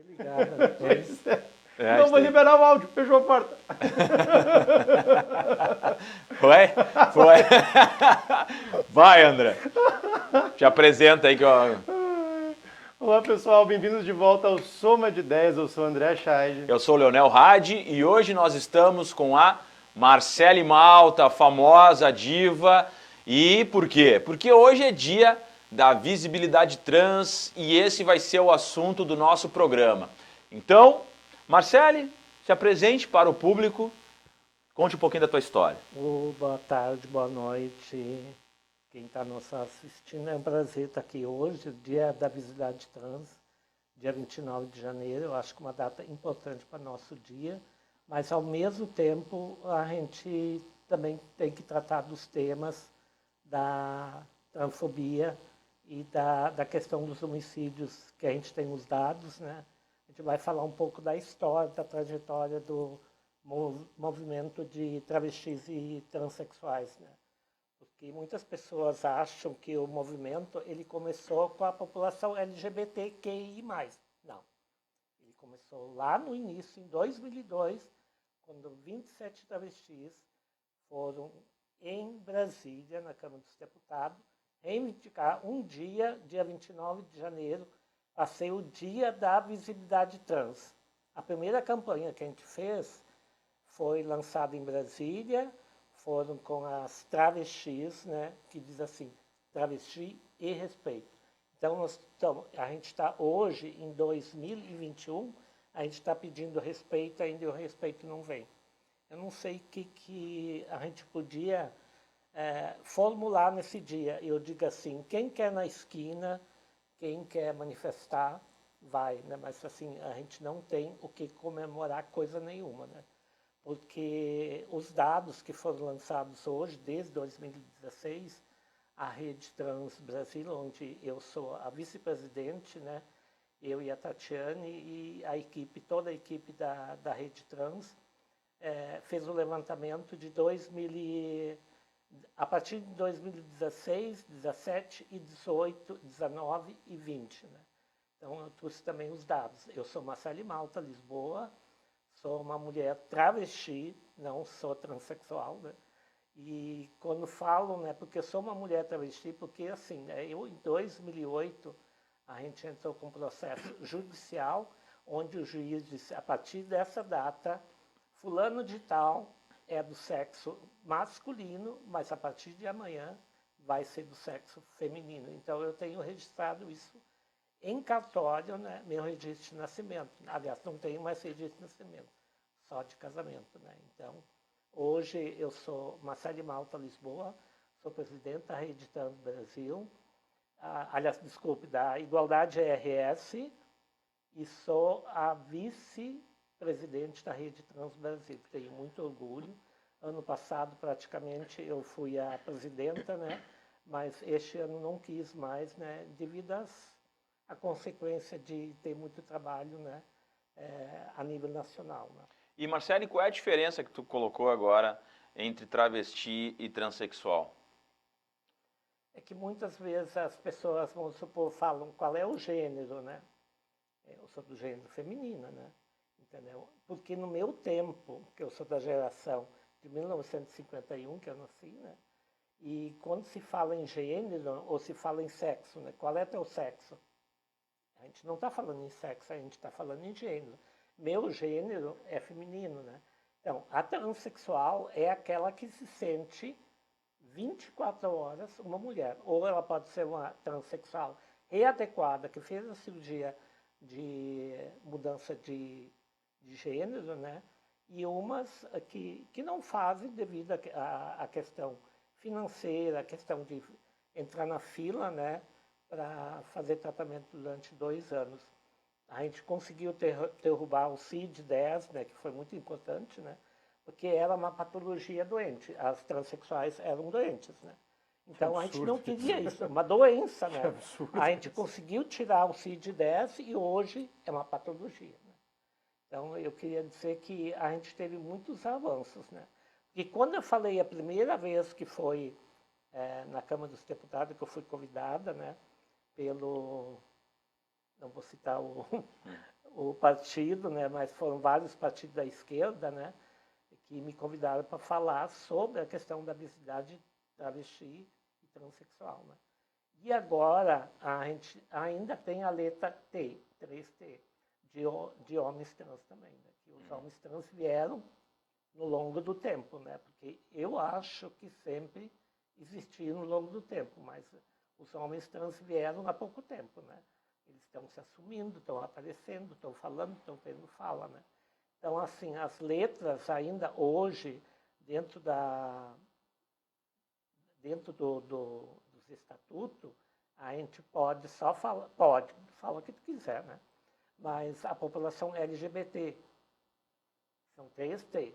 Ligada depois. Não vou liberar o áudio, fechou a porta. Foi? Vai, André. Te apresenta aí que eu... Olá pessoal, bem-vindos de volta ao Soma de Ideias, eu sou o André Scheid. Eu sou o Leonel Hadi e hoje nós estamos com a Marcele Malta, a famosa diva. E por quê? Porque hoje é dia da visibilidade trans e esse vai ser o assunto do nosso programa. Então, Marcele, se apresente para o público, conte um pouquinho da tua história. Boa tarde, boa noite. Quem está nos assistindo, é um prazer estar aqui hoje, dia da visibilidade trans, dia 29 de janeiro. Eu acho que é uma data importante para o nosso dia, mas ao mesmo tempo a gente também tem que tratar dos temas da transfobia e da questão dos homicídios que a gente tem os dados, né? A gente vai falar um pouco da história, da trajetória do movimento de travestis e transexuais, né? Porque muitas pessoas acham que o movimento ele começou com a população LGBTQI+. Não. Ele começou lá no início, em 2002, quando 27 travestis foram em Brasília, na Câmara dos Deputados, reivindicar um dia 29 de janeiro, a ser o dia da visibilidade trans. A primeira campanha que a gente fez foi lançada em Brasília, foram com as travestis, né, que diz assim, travesti e respeito. Então, a gente está hoje, em 2021, a gente está pedindo respeito, ainda o respeito não vem. Eu não sei o que a gente podia formular nesse dia. Eu digo assim, quem quer na esquina, quem quer manifestar, vai, né? Mas assim, a gente não tem o que comemorar coisa nenhuma, né? Porque os dados que foram lançados hoje, desde 2016, a Rede Trans Brasil, onde eu sou a vice-presidente, né? Eu e a Tatiane e a equipe, toda a equipe da Rede Trans, fez o levantamento de a partir de 2016, 17 e 18, 19 e 20. Né? Então, eu trouxe também os dados. Eu sou Marcele Malta, Lisboa, sou uma mulher travesti, não sou transexual. Né? E quando falo, né, porque eu sou uma mulher travesti, porque assim, né, eu em 2008, a gente entrou com um processo judicial, onde o juiz disse, a partir dessa data, fulano de tal é do sexo masculino, mas a partir de amanhã vai ser do sexo feminino. Então, eu tenho registrado isso em cartório, né, meu registro de nascimento. Aliás, não tenho mais registro de nascimento, só de casamento. Né? Então, hoje eu sou Marcele Malta, Lisboa, sou presidente da Rede Trans Brasil, aliás, desculpe, da Igualdade RS, e sou a vice-presidente da Rede Trans Brasil. Tenho muito orgulho. Ano passado, praticamente, eu fui a presidenta, né? Mas este ano não quis mais, né? Devido à consequência de ter muito trabalho, né? A nível nacional. Né? E Marcele, qual é a diferença que tu colocou agora entre travesti e transexual? É que muitas vezes as pessoas, vamos supor, falam qual é o gênero, né? Eu sou do gênero feminino, né? Entendeu? Porque no meu tempo, que eu sou da geração de 1951, que eu nasci, né? E quando se fala em gênero, ou se fala em sexo, né? Qual é teu sexo? A gente não está falando em sexo, a gente está falando em gênero. Meu gênero é feminino, né? Então, a transexual é aquela que se sente 24 horas uma mulher. Ou ela pode ser uma transexual readequada, que fez a cirurgia de mudança de gênero, né? E umas que não fazem devido à questão financeira, a questão de entrar na fila, né? Para fazer tratamento durante 2 anos. A gente conseguiu derrubar o CID-10, né? Que foi muito importante, né? Porque era uma patologia doente. As transexuais eram doentes, né? Então, a gente não queria isso, uma doença, né? A gente conseguiu tirar o CID-10 e hoje é uma patologia. Né? Então, eu queria dizer que a gente teve muitos avanços, né? E quando eu falei a primeira vez que foi na Câmara dos Deputados, que eu fui convidada, né? Não vou citar o partido, né, mas foram vários partidos da esquerda, né, que me convidaram para falar sobre a questão da visibilidade travesti e transexual. Né. E agora a gente ainda tem a letra T, 3T, de homens trans também, né, que os homens trans vieram no longo do tempo, né, porque eu acho que sempre existiram no longo do tempo, mas os homens trans vieram há pouco tempo, né. Eles estão se assumindo, estão aparecendo, estão falando, estão tendo fala, né. Então, assim, as letras ainda hoje, dentro dos estatutos, a gente pode só falar, fala o que tu quiser, né? Mas a população LGBT, são 3T,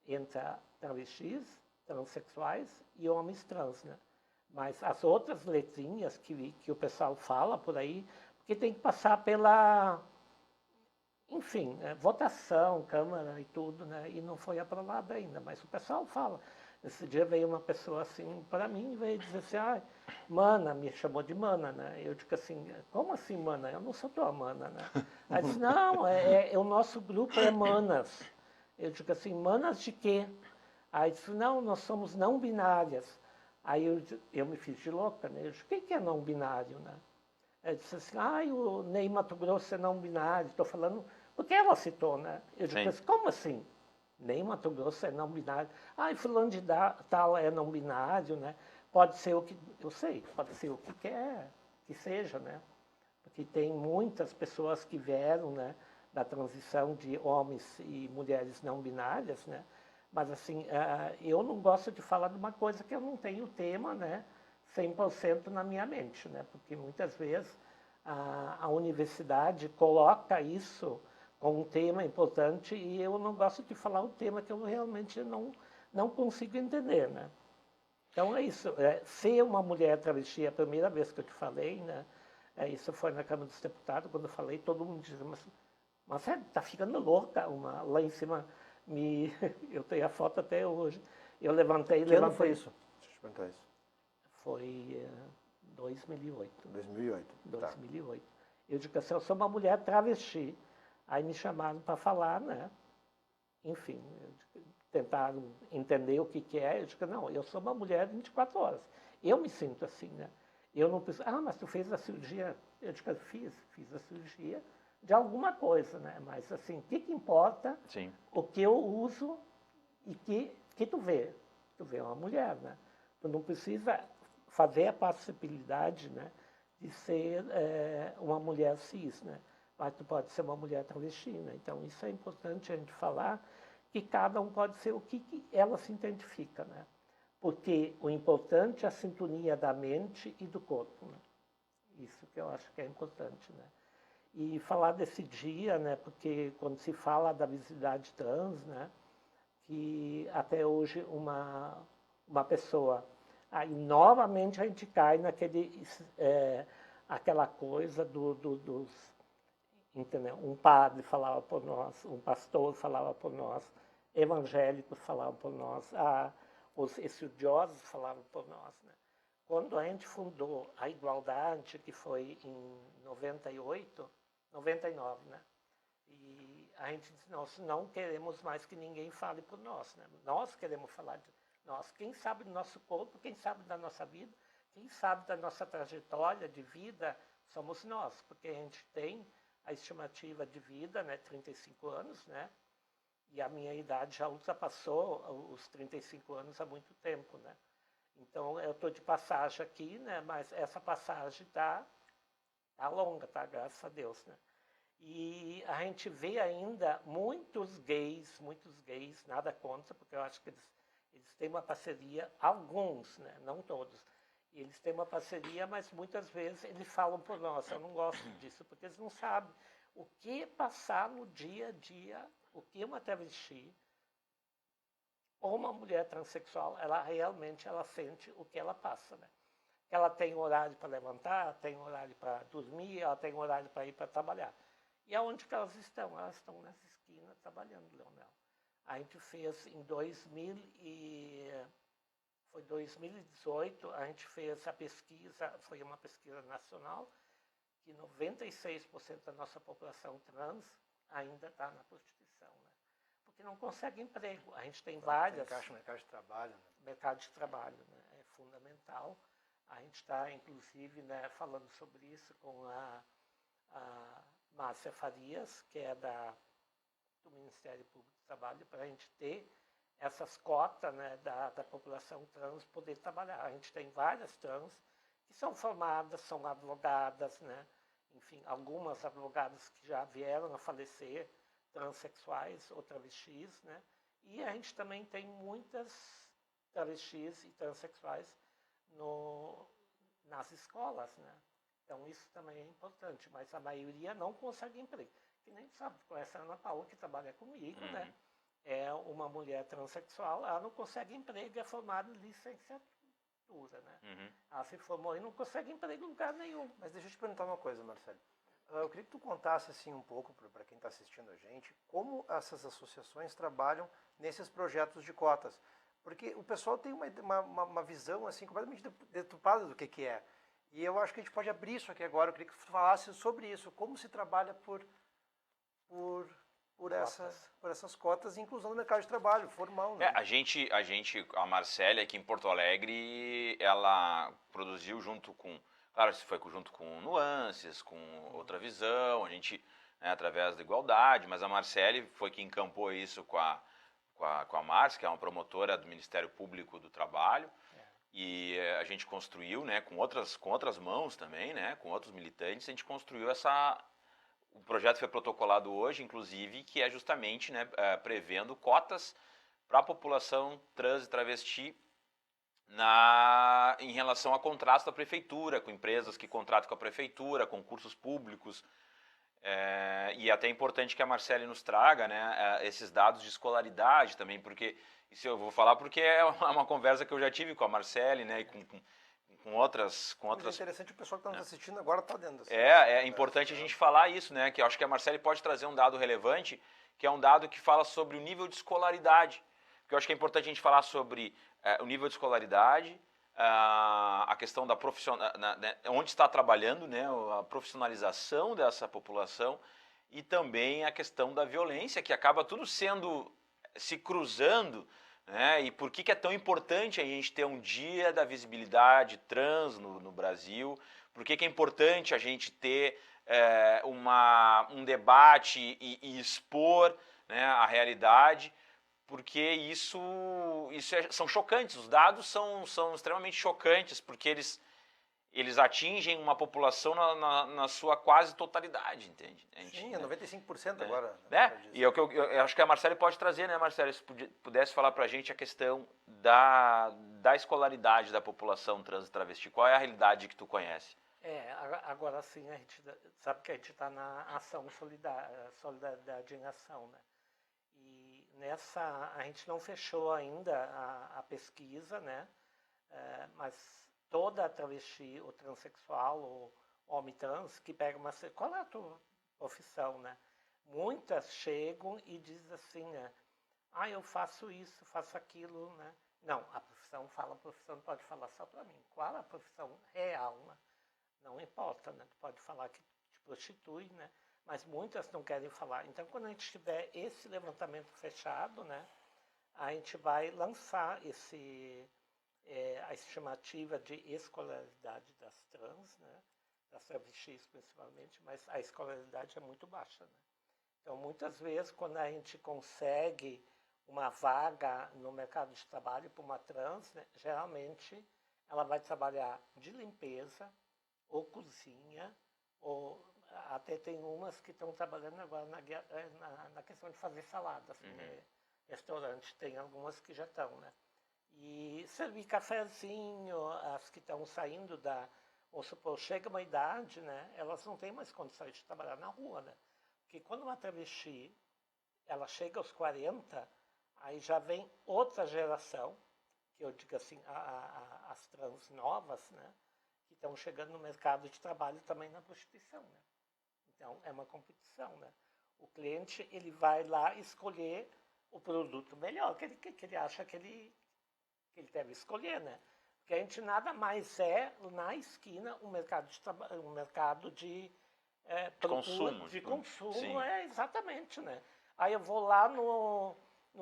entre travestis, transexuais e homens trans, né? Mas as outras letrinhas que o pessoal fala por aí, porque tem que passar pela, enfim, né, votação, Câmara e tudo, né? E não foi aprovado ainda, mas o pessoal fala. Esse dia veio uma pessoa assim para mim e veio dizer assim, ah, mana, me chamou de mana, né? Eu digo assim, como assim, mana? Eu não sou tua mana, né? Aí disse, não, o nosso grupo é manas. Eu digo assim, manas de quê? Aí disse, não, nós somos não binárias. Aí eu me fiz de louca, né? Eu disse, o que é não binário, né? Ele disse assim, o Ney Mato Grosso é não binário, estou falando, porque ela citou, né? Eu disse assim, como assim? Ney Mato Grosso é não binário. Fulano de tal é não binário, né? Pode ser o que, eu sei, pode ser o que quer que seja, né? Porque tem muitas pessoas que vieram, né, da transição de homens e mulheres não binárias, né? Mas assim, eu não gosto de falar de uma coisa que eu não tenho tema, né, 100% na minha mente, né? Porque muitas vezes a universidade coloca isso como um tema importante e eu não gosto de falar um tema que eu realmente não consigo entender, né? Então é isso. Ser uma mulher travesti, é a primeira vez que eu te falei, né? Isso foi na Câmara dos Deputados, quando eu falei, todo mundo dizia, mas você está ficando louca, lá em cima, eu tenho a foto até hoje. Eu levantei... Que ano foi isso? Deixa eu te perguntar isso. Foi 2008. 2008. 2008. Tá. Eu digo assim, eu sou uma mulher travesti. Aí me chamaram para falar, né? Enfim, tentaram entender o que é. Eu digo, não, eu sou uma mulher de 24 horas. Eu me sinto assim, né? Eu não preciso, mas tu fez a cirurgia? Eu digo, fiz a cirurgia de alguma coisa, né? Mas assim, o que importa? Sim. O que eu uso e que tu vê? Tu vê uma mulher, né? Tu não precisa fazer a possibilidade, né, de ser uma mulher cis, né? Mas tu pode ser uma mulher travesti, né? Então isso é importante a gente falar, que cada um pode ser o que ela se identifica, né? Porque o importante é a sintonia da mente e do corpo, né? Isso que eu acho que é importante, né? E falar desse dia, né? Porque quando se fala da visibilidade trans, né? Que até hoje uma pessoa... Aí novamente a gente cai aquela coisa dos... Entendeu? Um padre falava por nós, um pastor falava por nós, evangélicos falavam por nós, os estudiosos falavam por nós, né? Quando a gente fundou a Igualdade, que foi em 98, 99, né? E a gente disse, nós não queremos mais que ninguém fale por nós, né? Nós queremos falar de nós. Quem sabe do nosso corpo, quem sabe da nossa vida, quem sabe da nossa trajetória de vida, somos nós, porque a gente tem a estimativa de vida, né, 35 anos, né? E a minha idade já ultrapassou os 35 anos há muito tempo, né? Então, eu estou de passagem aqui, né? Mas essa passagem tá longa, tá? Graças a Deus, né? E a gente vê ainda muitos gays, nada contra, porque eu acho que eles têm uma parceria, alguns, né? Não todos. Eles têm uma parceria, mas muitas vezes eles falam por nós. Eu não gosto disso, porque eles não sabem o que passar no dia a dia, o que uma travesti ou uma mulher transexual, ela realmente sente o que ela passa, né? Ela tem horário para levantar, tem horário para dormir, ela tem horário para ir para trabalhar. E aonde que elas estão? Elas estão nessa esquina trabalhando, Leonel. A gente fez em 2018, a gente fez a pesquisa, foi uma pesquisa nacional, que 96% da nossa população trans ainda está na prostituição, né? Porque não consegue emprego. A gente tem várias... Encaixa no mercado de trabalho, né? Mercado de trabalho, né? É fundamental. A gente está, inclusive, né, falando sobre isso com a Márcia Farias, que é do Ministério Público do Trabalho, para a gente ter essas cotas, né, da população trans poder trabalhar. A gente tem várias trans que são formadas, são advogadas, né? Enfim, algumas advogadas que já vieram a falecer, transexuais ou travestis, né? E a gente também tem muitas travestis e transexuais nas escolas, né? Então isso também é importante, mas a maioria não consegue emprego. Que nem sabe, conhece a Ana Paula, que trabalha comigo, né? É uma mulher transexual, ela não consegue emprego, é formada em licenciatura, né? Ela se formou e não consegue emprego em lugar nenhum. Mas deixa eu te perguntar uma coisa, Marcelo. Eu queria que tu contasse assim um pouco para quem está assistindo a gente, como essas associações trabalham nesses projetos de cotas. Porque o pessoal tem uma visão assim completamente deturpada do que é. E eu acho que a gente pode abrir isso aqui agora. Eu queria que tu falasse sobre isso, como se trabalha por essas cotas e inclusão no mercado de trabalho, formal. Né? A Marcele aqui em Porto Alegre, ela produziu junto com, claro, foi junto com Nuances, com Outra Visão, a gente, né, através da igualdade, mas a Marcele foi quem encampou isso com a Márcia, que é uma promotora do Ministério Público do Trabalho, e a gente construiu, né, com outras mãos também, né, com outros militantes, a gente construiu o projeto foi protocolado hoje, inclusive, que é justamente, né, prevendo cotas para a população trans e travesti em relação a contratos da prefeitura, com empresas que contratam com a prefeitura, concursos públicos. E é até importante que a Marcele nos traga, né, esses dados de escolaridade também, porque isso eu vou falar porque é uma conversa que eu já tive com a Marcele, né, e com outras... É interessante, o pessoal que está nos assistindo agora está dentro. É importante a gente falar isso, né? Que eu acho que a Marcele pode trazer um dado relevante, que é um dado que fala sobre o nível de escolaridade. Porque eu acho que é importante a gente falar sobre o nível de escolaridade, a questão da onde está trabalhando, né? A profissionalização dessa população e também a questão da violência, que acaba tudo se cruzando. Né? E por que é tão importante a gente ter um dia da visibilidade trans no Brasil? Por que é importante a gente ter um debate e expor, né, a realidade? Porque são chocantes, os dados são extremamente chocantes, porque eles atingem uma população na sua quase totalidade, entende? Sim, é 95% agora. E eu acho que a Marcele pode trazer, né, Marcele, se pudesse falar pra gente a questão da escolaridade da população trans e travesti. Qual é a realidade que tu conhece? Agora sim, a gente sabe que a gente está na ação solidariedade em ação, né? E nessa, a gente não fechou ainda a pesquisa, né? Mas toda travesti ou transexual ou homem trans que pega qual é a tua profissão, né? Muitas chegam e dizem assim, né? Eu faço isso, faço aquilo, né? Não, a profissão não pode falar só para mim. Qual é a profissão real, né? Não importa, né? Tu pode falar que te prostitui, né? Mas muitas não querem falar. Então, quando a gente tiver esse levantamento fechado, né? A gente vai lançar a estimativa de escolaridade das trans, né? Das travestis principalmente, mas a escolaridade é muito baixa, né? Então, muitas vezes, quando a gente consegue uma vaga no mercado de trabalho para uma trans, né, geralmente ela vai trabalhar de limpeza ou cozinha, ou até tem umas que estão trabalhando agora na questão de fazer saladas, né? Restaurante, tem algumas que já estão, né? E servir cafezinho, as que estão saindo vamos supor, chega uma idade, né? Elas não têm mais condições de trabalhar na rua, né? Porque quando uma travesti, ela chega aos 40, aí já vem outra geração, que eu digo assim, as trans novas, né? Que estão chegando no mercado de trabalho também na prostituição, né? Então, é uma competição, né? O cliente, ele vai lá escolher o produto melhor, que ele acha que ele deve escolher, né? Porque a gente nada mais é, na esquina, um mercado de consumo. De consumo, Sim. Exatamente, né? Aí eu vou lá no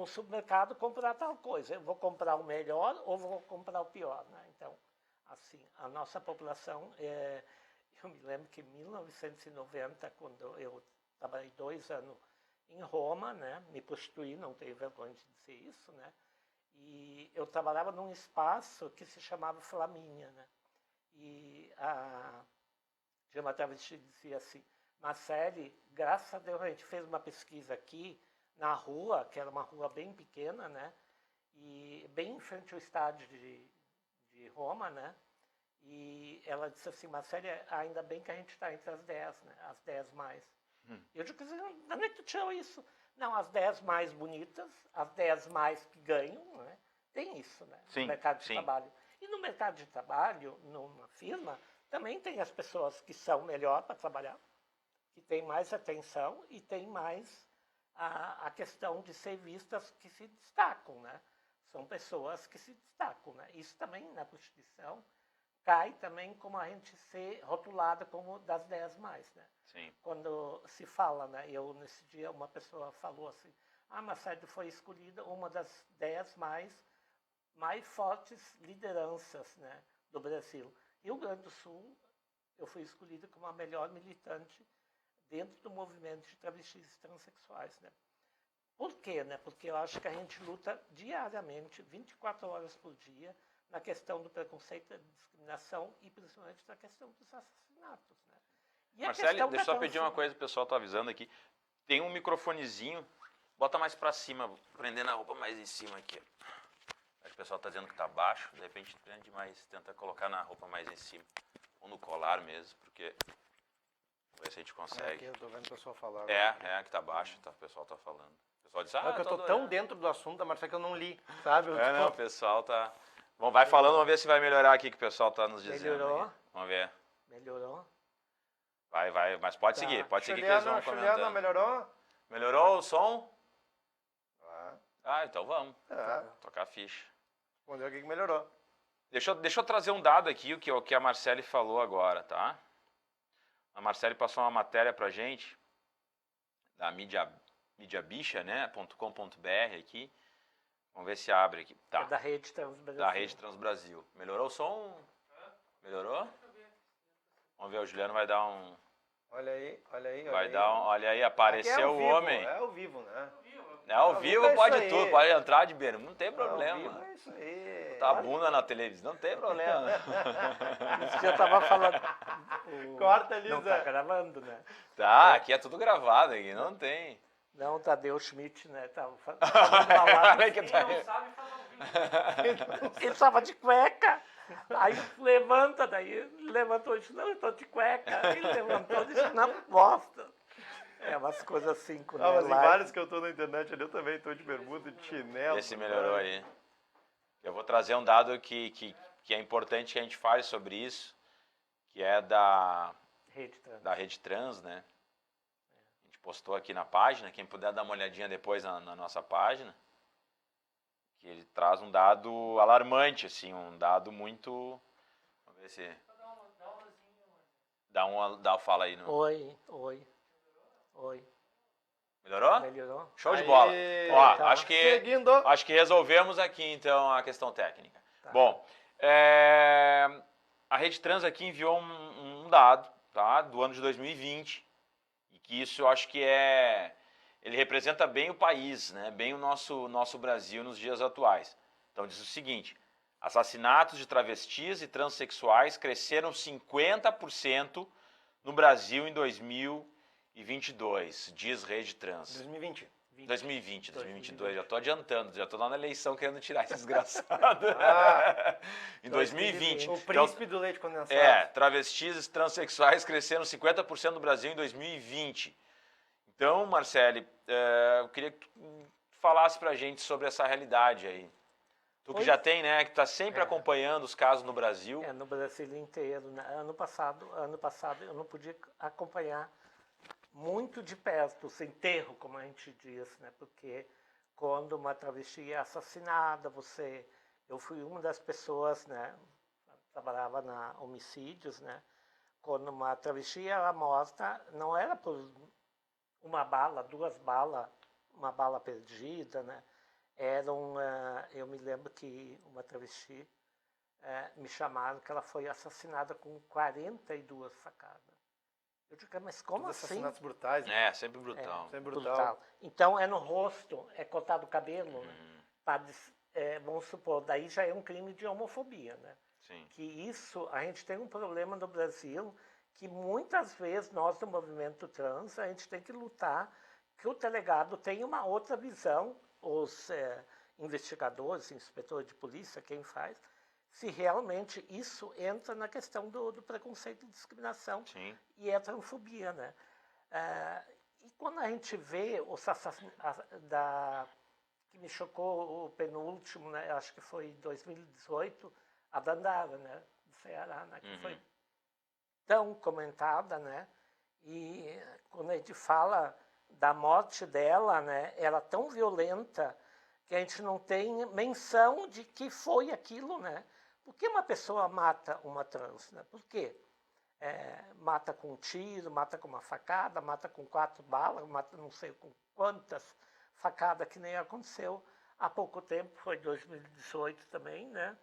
supermercado comprar tal coisa. Eu vou comprar o melhor ou vou comprar o pior, né? Então, assim, a nossa população, eu me lembro que em 1990, quando eu trabalhei 2 anos em Roma, né? Me prostituí, não tenho vergonha de dizer isso, né? E eu trabalhava num espaço que se chamava Flamínia, né? E tinha uma travesti que dizia assim, Marcele, graças a Deus a gente fez uma pesquisa aqui na rua, que era uma rua bem pequena, né? E bem em frente ao estádio de Roma, né? E ela disse assim, Marcele, ainda bem que a gente está entre as 10, né? As 10 mais. Eu digo, onde é que tu tirou isso? Não, as 10 mais bonitas, as 10 mais que ganham, né? Tem isso, né? Sim, No mercado de sim. trabalho. E no mercado de trabalho, numa firma, também tem as pessoas que são melhor para trabalhar, que têm mais atenção e tem mais a questão de ser vistas que se destacam, né? São pessoas que se destacam, né? Isso também na prostituição cai também como a gente ser rotulada como das 10 mais, né? Sim. Quando se fala, né? Nesse dia, uma pessoa falou assim, Marcele foi escolhida uma das 10 mais fortes lideranças, né, do Brasil. Rio Grande do Sul, eu fui escolhida como a melhor militante dentro do movimento de travestis e transexuais, né? Por quê, né? Porque eu acho que a gente luta diariamente, 24 horas por dia, na questão do preconceito, da discriminação e principalmente na questão dos assassinatos, né? E Marcele, deixa eu só pedir uma coisa, o pessoal está avisando aqui. Tem um microfonezinho, bota mais para cima, prendendo a roupa mais em cima aqui. Acho que o pessoal está dizendo que está baixo, de repente prende mais, tenta colocar na roupa mais em cima. Ou no colar mesmo, porque... Vamos ver se a gente consegue. Aqui eu tô vendo o pessoal falar agora. Que tá baixo, o pessoal tá falando. O pessoal disse, É que eu tô tão dentro do assunto da Marcela que eu não li, sabe? Não, o pessoal tá... Bom, vai falando, vamos ver se vai melhorar aqui que o pessoal tá nos dizendo. Melhorou? Aqui. Vamos ver. Melhorou? Vai, mas pode seguir que eles vão comentando. Juliana, melhorou? Melhorou o som? Ah, então vamos. tá. Tocar a ficha. Respondeu aqui que melhorou. Deixa eu trazer um dado aqui, o que a Marcele falou agora, tá? A Marcele passou uma matéria pra gente, da mídiabicha, né, .com.br aqui. Vamos ver se abre aqui. Tá. É da Rede Transbrasil. Da Rede Transbrasil. Melhorou o som? Melhorou? Vamos ver, o Juliano vai dar um... Olha aí. Olha aí, apareceu o homem. É ao vivo, né? Ao vivo pode tudo, pode entrar de beira, não tem problema. Ao vivo é isso aí. Botar a bunda na televisão, não tem problema. Isso já tava falando. Corta, Lisa. Não tá gravando, né? Tá, aqui é tudo gravado, aqui não tem. Não, Tadeu Schmidt, né? Tava falando Quem não sabe fazer um vídeo. Ele tava de cueca. Aí levanta, daí levantou e disse, não, eu tô de cueca. Aí levantou e disse, não, bosta. É umas coisas assim. Mas em vários que eu tô na internet ali, eu também tô de bermuda e de chinelo. Esse melhorou aí. Eu vou trazer um dado que é importante que a gente fale sobre isso, que é da Rede Trans, né? A gente postou aqui na página, quem puder dar uma olhadinha depois na nossa página, que ele traz um dado alarmante, assim, um dado muito... Vamos ver se... Fala aí. Oi. Melhorou? Melhorou? Show de bola. Ó, tá. acho que resolvemos aqui, então, a questão técnica. Tá. Bom, a Rede Trans aqui enviou um dado, tá, do ano de 2020, e que isso eu acho que ele representa bem o país, né, bem o nosso Brasil nos dias atuais. Então diz o seguinte, assassinatos de travestis e transexuais cresceram 50% no Brasil em 2022, diz Rede Trans. 2020, 2022, já estou adiantando, já estou lá na eleição querendo tirar esse desgraçado. Em 2020. O príncipe do leite condensado. Travestis e transexuais cresceram 50% no Brasil em 2020. Então, Marcele, eu queria que tu falasse pra gente sobre essa realidade aí. Tu que já tem, né, que está sempre acompanhando os casos no Brasil. No Brasil inteiro. Né? Ano passado eu não podia acompanhar muito de perto, sem enterro, como a gente diz, né? Porque quando uma travesti é assassinada, eu fui uma das pessoas, né, trabalhava na homicídios, né? Quando uma travesti era morta, não era por uma bala, 2 balas, uma bala perdida, né? Eu me lembro que uma travesti me chamaram que ela foi assassinada com 42 facadas. Eu digo, mas como Todos assim? assassinatos brutais, né? É, sempre brutal. Sempre brutal. Então é no rosto, é cortado o cabelo, né? Vamos supor, daí já é um crime de homofobia, né? Sim. Que isso, a gente tem um problema no Brasil que muitas vezes nós do movimento trans, a gente tem que lutar que o delegado tenha uma outra visão, os investigadores, inspetores de polícia, quem faz, se realmente isso entra na questão do preconceito e discriminação. Sim. E a transfobia, né? E quando a gente vê os assassinatos que me chocou o penúltimo, né? Acho que foi 2018, a Dandara, né? Do Ceará, né? Que foi tão comentada, né? E quando a gente fala da morte dela, né? Era tão violenta que a gente não tem menção de que foi aquilo, né? Por que uma pessoa mata uma trans, né? Por quê? Mata com um tiro, mata com uma facada, mata com 4 balas, mata não sei com quantas facadas, que nem aconteceu há pouco tempo, foi 2018 também, né?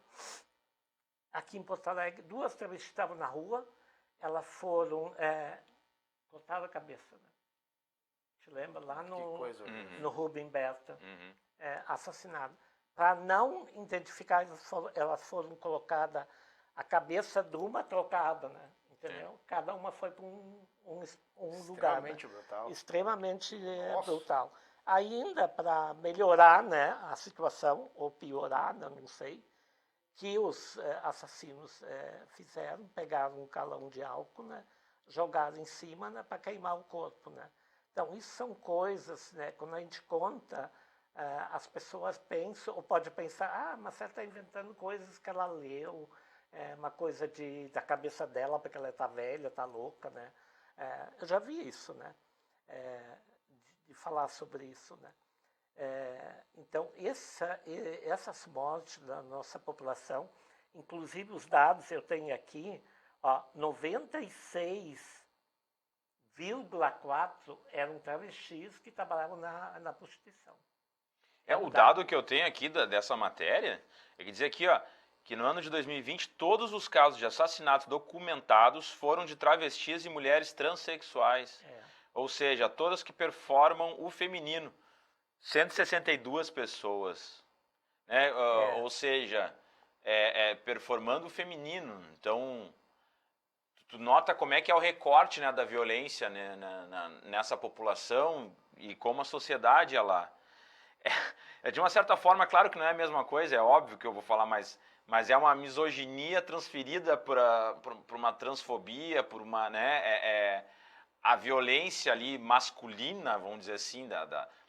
Aqui em Porto Alegre, 2 travestis estavam na rua, elas foram, cortaram a cabeça, né? Te lembra? Lá no Rubem Berta, assassinado. Para não identificar, elas foram colocadas, a cabeça de uma trocada, né? Entendeu? Sim. Cada uma foi para um lugar. Extremamente brutal. Extremamente brutal. Ainda para melhorar, né, a situação, ou piorar, não sei, que os assassinos fizeram, pegaram um galão de álcool, né, jogaram em cima, né, para queimar o corpo, né. Então, isso são coisas, né, quando a gente conta, as pessoas pensam, ou pode pensar, mas você está inventando coisas que ela leu, uma coisa da cabeça dela, porque ela está velha, está louca, né. Eu já vi isso, né, de falar sobre isso, né. Então, essas mortes da nossa população, inclusive os dados eu tenho aqui, 96,4% eram travestis que trabalhavam na prostituição. O dado que eu tenho aqui dessa matéria é que diz aqui, que no ano de 2020 todos os casos de assassinatos documentados foram de travestis e mulheres transexuais. Ou seja, todas que performam o feminino. 162 pessoas, né? Ou seja, performando o feminino. Então, tu nota como é que é o recorte, né, da violência, né, nessa população e como a sociedade ela de uma certa forma, claro que não é a mesma coisa, é óbvio que eu vou falar, mas é uma misoginia transferida por uma transfobia, por uma, né, a violência ali masculina, vamos dizer assim,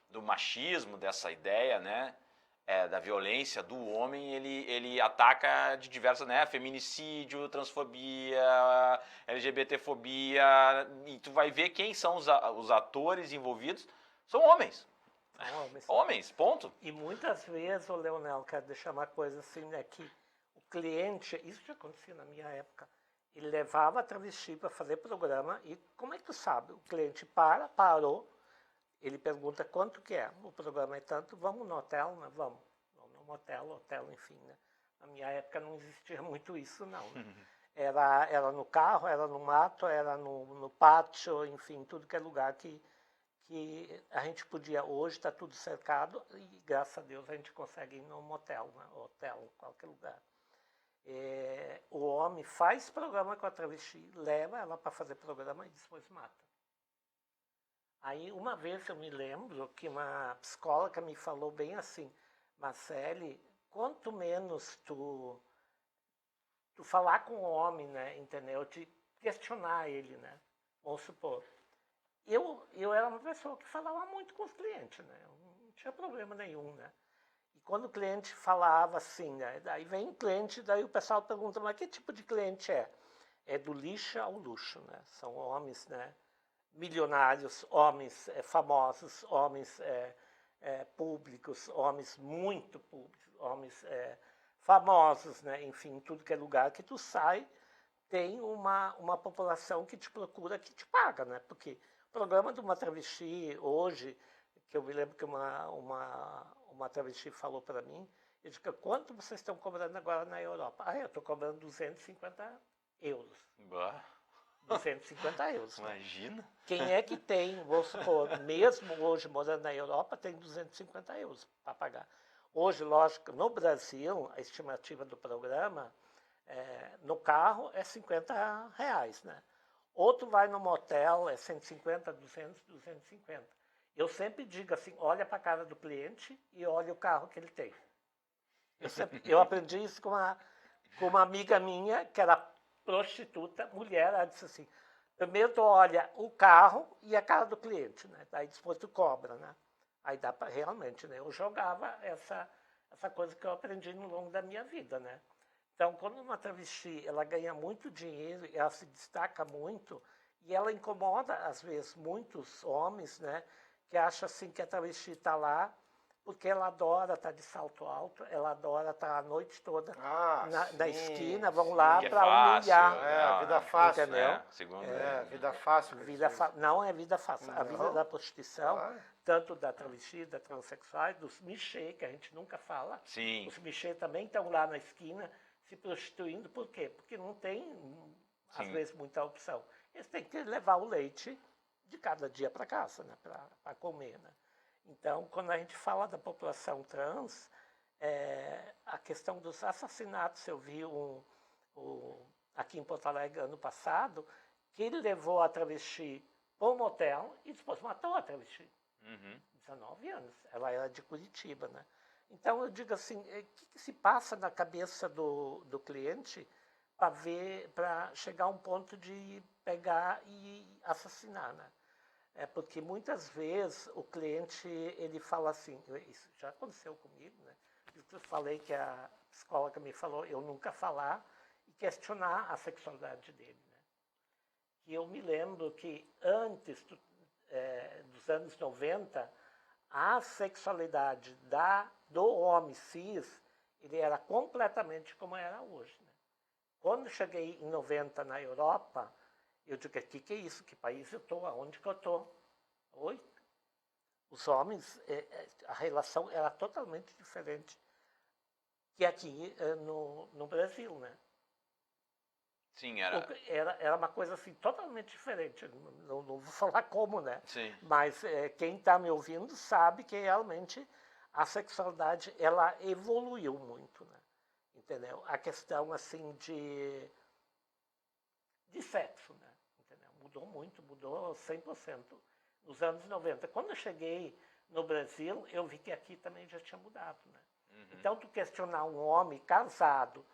do machismo, dessa ideia, né, da violência do homem, ele ataca de diversas, né, feminicídio, transfobia, LGBTfobia, e tu vai ver quem são os atores envolvidos, são homens. Homens, ponto. E muitas vezes, o Leonel, quero deixar uma coisa assim, né, que o cliente, isso já acontecia na minha época, ele levava a travesti para fazer programa e como é que tu sabe? O cliente parou, ele pergunta quanto que é, o programa é tanto, vamos no hotel, né? Vamos no motel, hotel, enfim, né? Na minha época não existia muito isso, não. Né? Era no carro, era no mato, era no pátio, enfim, tudo que é lugar que a gente podia, hoje está tudo cercado e graças a Deus a gente consegue ir no motel, né? Hotel, qualquer lugar. O homem faz programa com a travesti, leva ela para fazer programa e depois mata. Aí uma vez eu me lembro que uma psicóloga me falou bem assim, Marcele, quanto menos tu falar com o homem, né, entendeu? Te questionar ele, né? Vamos supor. Eu era uma pessoa que falava muito com os clientes, né? Não tinha problema nenhum, né? E quando o cliente falava assim, né? Daí vem o cliente, daí o pessoal pergunta, mas que tipo de cliente é? É do lixo ao luxo, né? São homens, né? Milionários, homens famosos, homens públicos, homens muito públicos, homens famosos, né? Enfim, tudo que é lugar que tu sai, tem uma população que te procura, que te paga, né? Porque o programa de uma travesti hoje, que eu me lembro que uma travesti falou para mim, eu disse, quanto vocês estão cobrando agora na Europa? Eu estou cobrando 250 euros. Bah, 250 euros. Né? imagina. Quem é que tem, vou supor, mesmo hoje morando na Europa, tem 250 euros para pagar. Hoje, lógico, no Brasil, a estimativa do programa, no carro é 50 reais, né? Outro vai no motel, é 150, 200, 250. Eu sempre digo assim, olha para a cara do cliente e olha o carro que ele tem. Eu aprendi isso com uma amiga minha, que era prostituta, mulher, ela disse assim, primeiro tu olha o carro e a cara do cliente, né? Daí depois tu cobra, né? Aí dá para realmente, né? Eu jogava essa coisa que eu aprendi no longo da minha vida, né? Então, quando uma travesti, ela ganha muito dinheiro, ela se destaca muito, e ela incomoda, às vezes, muitos homens, né? Que acham assim que a travesti está lá porque ela adora estar de salto alto, ela adora estar a noite toda na esquina, vão lá para humilhar. A vida fácil. Entendeu? Segundo. Vida fácil. Não é vida fácil. A vida Não. da prostituição, Claro. tanto da travesti, da transexuais, dos michê, que a gente nunca fala. Sim. Os michê também estão lá na esquina se prostituindo. Por quê? Porque não tem, às vezes, muita opção. Eles têm que levar o leite de cada dia para casa, né? Para comer, né? Então, quando a gente fala da população trans, a questão dos assassinatos, eu vi aqui em Porto Alegre ano passado, que ele levou a travesti para um motel e depois matou a travesti. 19 anos. Ela era de Curitiba, né? Então, eu digo assim, o que se passa na cabeça do cliente para chegar a um ponto de pegar e assassinar, né? Porque muitas vezes o cliente, ele fala assim, isso já aconteceu comigo, né? Eu falei que a psicóloga me falou eu nunca falar e questionar a sexualidade dele, né? E eu me lembro que antes dos anos 90, a sexualidade do homem cis, ele era completamente como era hoje, né? Quando cheguei em 90 na Europa, eu digo, o que é isso? Que país eu estou? Aonde que eu estou? Oi? Os homens, a relação era totalmente diferente que aqui no Brasil, né? Sim, era. Era uma coisa assim totalmente diferente. Não vou falar como, né? Sim. Mas quem está me ouvindo sabe que realmente a sexualidade ela evoluiu muito, né? Entendeu? A questão assim de sexo, né? Entendeu? Mudou muito, mudou 100%. Nos anos 90. Quando eu cheguei no Brasil, eu vi que aqui também já tinha mudado, né? Então, tu questionar um homem casado,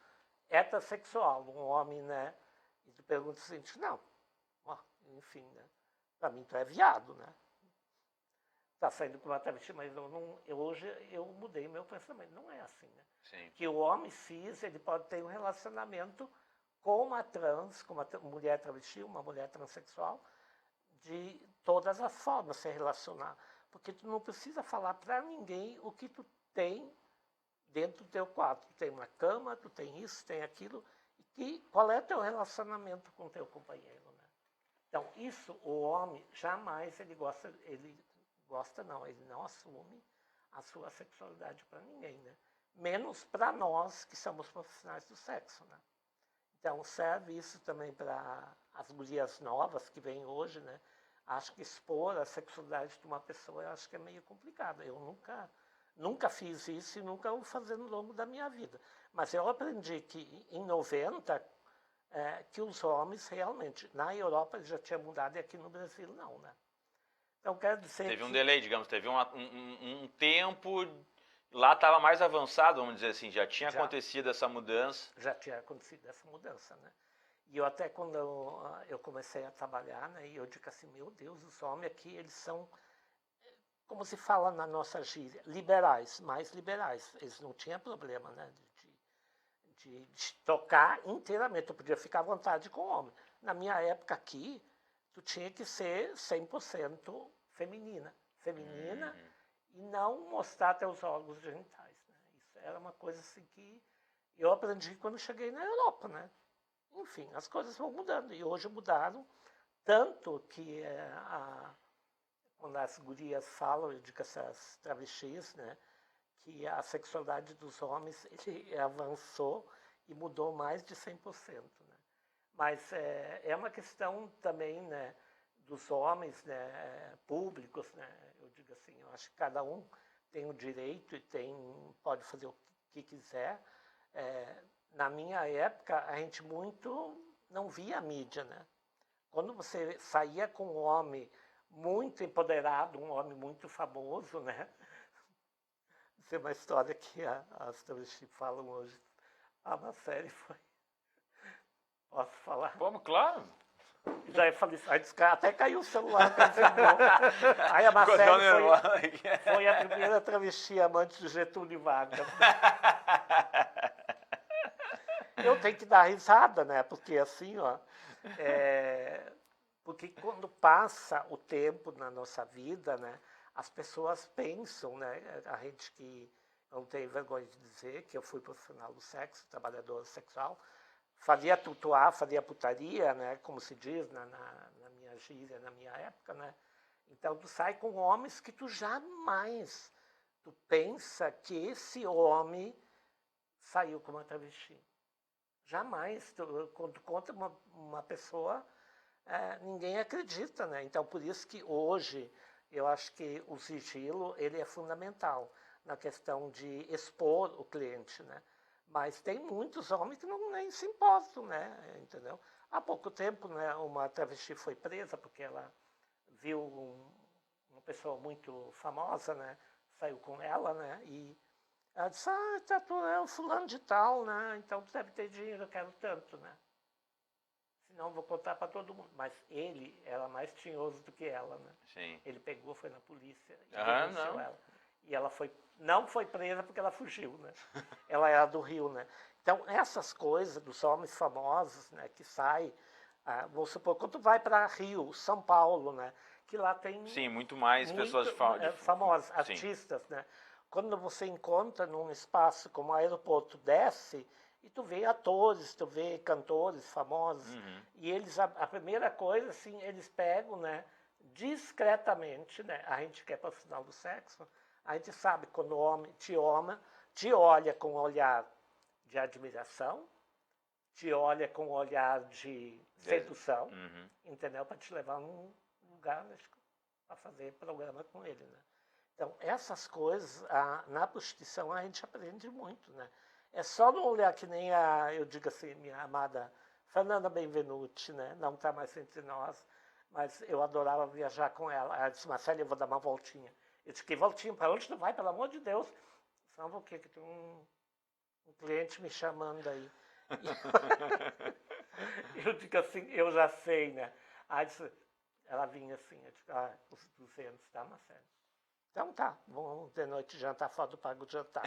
heterossexual, um homem, né? E tu pergunta o seguinte, não, enfim, né? Pra mim tu é viado, né? Tá saindo com uma travesti, mas hoje eu mudei meu pensamento. Não é assim, né? Sim. Que o homem cis, ele pode ter um relacionamento com uma trans, com uma mulher travesti, uma mulher transexual, de todas as formas se relacionar. Porque tu não precisa falar para ninguém o que tu tem dentro do teu quarto. Tu tem uma cama, tu tem isso, tem aquilo. E qual é o teu relacionamento com o teu companheiro, né? Então, isso, o homem, jamais ele não assume a sua sexualidade para ninguém, né? Menos para nós que somos profissionais do sexo, né? Então, serve isso também para as gurias novas que vêm hoje, né? Acho que expor a sexualidade de uma pessoa, eu acho que é meio complicado. Eu nunca fiz isso e nunca vou fazer no longo da minha vida. Mas eu aprendi que em 90, que os homens realmente, na Europa eles já tinham mudado e aqui no Brasil não, né? Então, quero dizer Teve um delay, digamos, teve um tempo... Lá estava mais avançado, vamos dizer assim, já tinha acontecido essa mudança. Já tinha acontecido essa mudança, né? E eu até quando eu comecei a trabalhar, né, e eu digo assim, meu Deus, os homens aqui, eles são, como se fala na nossa gíria, liberais, mais liberais. Eles não tinham problema, né, de tocar inteiramente, eu podia ficar à vontade com o homem. Na minha época aqui, tu tinha que ser 100% feminina. E não mostrar teus órgãos genitais, né? Isso era uma coisa assim que Eu aprendi quando cheguei na Europa, né? Enfim, as coisas vão mudando. E hoje mudaram tanto que quando as gurias falam, eu digo essas travestis, né? Que a sexualidade dos homens ele avançou e mudou mais de 100%. Né? Mas é uma questão também, né, dos homens, né, públicos, né? Eu digo assim, eu acho que cada um tem o direito e pode fazer o que quiser. Na minha época, a gente muito não via a mídia, né? Quando você saía com um homem muito empoderado, um homem muito famoso, né? Isso é uma história que as travestis falam hoje. A Marcele foi... Posso falar? Vamos, claro. Já eu falei, aí até caiu o celular quando filmou. Aí a Marcele foi a primeira travesti amante de Getúlio Vargas. Eu tenho que dar risada, né? Porque assim, ó... porque quando passa o tempo na nossa vida, né? As pessoas pensam, né? A gente que não tem vergonha de dizer que eu fui profissional do sexo, trabalhadora sexual, fazia tutuá, fazia putaria, né? Como se diz na minha gíria, na minha época, né? Então tu sai com homens que tu jamais, tu pensa que esse homem saiu com uma travesti. Jamais. Quando tu conta uma pessoa, ninguém acredita, né? Então por isso que hoje eu acho que o sigilo ele é fundamental na questão de expor o cliente, né? Mas tem muitos homens que nem se importam, né? Entendeu? Há pouco tempo, né, uma travesti foi presa porque ela viu uma pessoa muito famosa, né? Saiu com ela, né? E ela disse, tu é o fulano de tal, né? Então tu deve ter dinheiro, eu quero tanto, né? Senão vou contar para todo mundo. Mas ele era mais tinhoso do que ela, né? Sim. Ele pegou, foi na polícia e denunciou ela. E ela não foi presa porque ela fugiu, né? Ela era do Rio, né? Então, essas coisas dos homens famosos, né? Que saem, vamos supor, quando tu vai para Rio, São Paulo, né? Que lá tem... Sim, muito mais pessoas famosas, artistas, né? Quando você encontra num espaço como o aeroporto, desce... E tu vê atores, tu vê cantores famosos, e eles, a primeira coisa, assim, eles pegam, né, discretamente, né, a gente que é profissional do sexo, a gente sabe quando o homem te olha com um olhar de admiração, te olha com um olhar de sedução, entendeu? Para te levar num lugar para fazer programa com ele, né? Então, essas coisas, na prostituição, a gente aprende muito, né? É só não olhar que nem eu digo assim, minha amada Fernanda Benvenuti, né? Não está mais entre nós, mas eu adorava viajar com ela. Ela disse, Marcelo, eu vou dar uma voltinha. Eu disse, que voltinha? Para onde tu vai, pelo amor de Deus? Só vou que tem um cliente me chamando aí. Eu digo assim, eu já sei, né? Aí disse, ela vinha assim, eu digo, os 200, tá, Marcelo? Então tá, vamos de noite jantar fora do pago de jantar.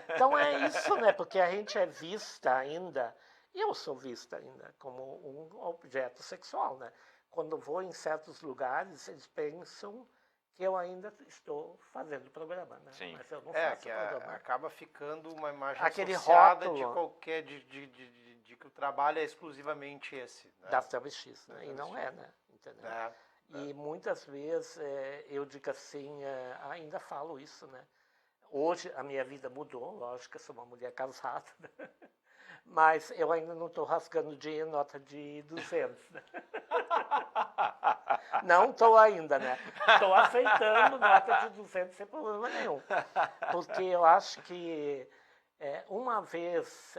Então é isso, né? Porque a gente é vista ainda, e eu sou vista ainda, como um objeto sexual, né? Quando vou em certos lugares, eles pensam que eu ainda estou fazendo programa, né? Sim. Mas eu não faço que programa. acaba ficando uma imagem Aquele associada rótulo de qualquer, de que o trabalho é exclusivamente esse. Né? das travestis, né? E não é, né? Entendeu? E muitas vezes eu digo assim, ainda falo isso, né? Hoje a minha vida mudou, lógico que eu sou uma mulher casada, né? Mas eu ainda não estou rasgando dinheiro em nota de 200, né? Não estou ainda, né? Estou aceitando nota de 200 sem problema nenhum. Porque eu acho que uma vez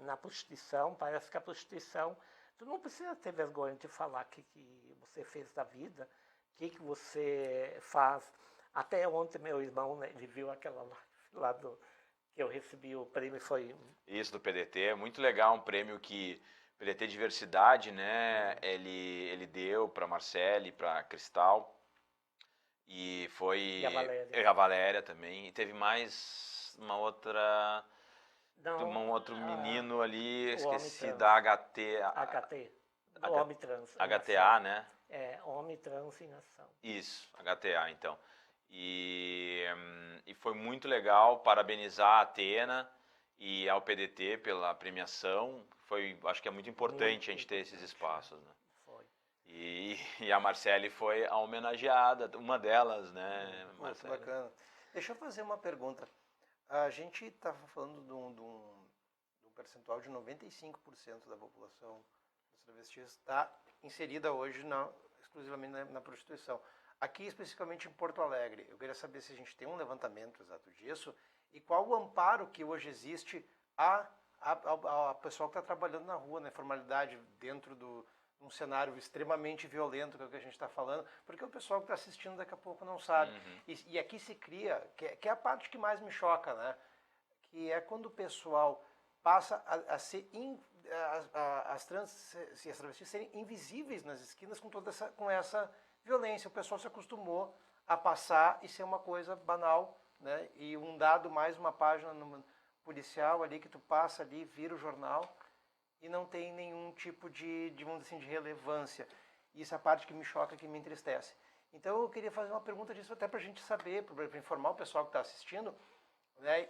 na prostituição, parece que a prostituição... Tu não precisa ter vergonha de falar o que você fez da vida, o que você faz. Até ontem meu irmão, né, ele viu aquela lá que eu recebi o prêmio, foi... Isso, do PDT, é muito legal, um prêmio que PDT Diversidade, né, ele deu para Marcele, para Cristal, e foi... E a Valéria também, e teve mais uma outra... Não, um outro menino ali, esqueci, trans. da HT. HT. Do homem trans. HTA, né? Homem trans em ação. Isso, HTA, então. E foi muito legal, parabenizar a Atena e ao PDT pela premiação. Acho que é muito importante a gente ter esses espaços, né? Foi. E a Marcele foi a homenageada, uma delas, né, Pô, que Marcele? bacana. Deixa eu fazer uma pergunta. A gente estava falando de um percentual de 95% da população dos travestis está inserida hoje exclusivamente na prostituição. Aqui, especificamente em Porto Alegre, eu queria saber se a gente tem um levantamento exato disso e qual o amparo que hoje existe ao pessoal que está trabalhando na rua, na informalidade, dentro de um cenário extremamente violento, que é o que a gente está falando, porque o pessoal que está assistindo daqui a pouco não sabe. E aqui se cria, que é a parte que mais me choca, né? Que é quando o pessoal passa a ser as trans e as travestis serem invisíveis nas esquinas com essa violência. O pessoal se acostumou a passar e ser uma coisa banal, né? E um dado mais uma página policial ali que tu passa ali, vira o jornal e não tem nenhum tipo de vamos dizer assim, de relevância. Isso é a parte que me choca, que me entristece. Então eu queria fazer uma pergunta disso até para a gente saber, para informar o pessoal que está assistindo, né?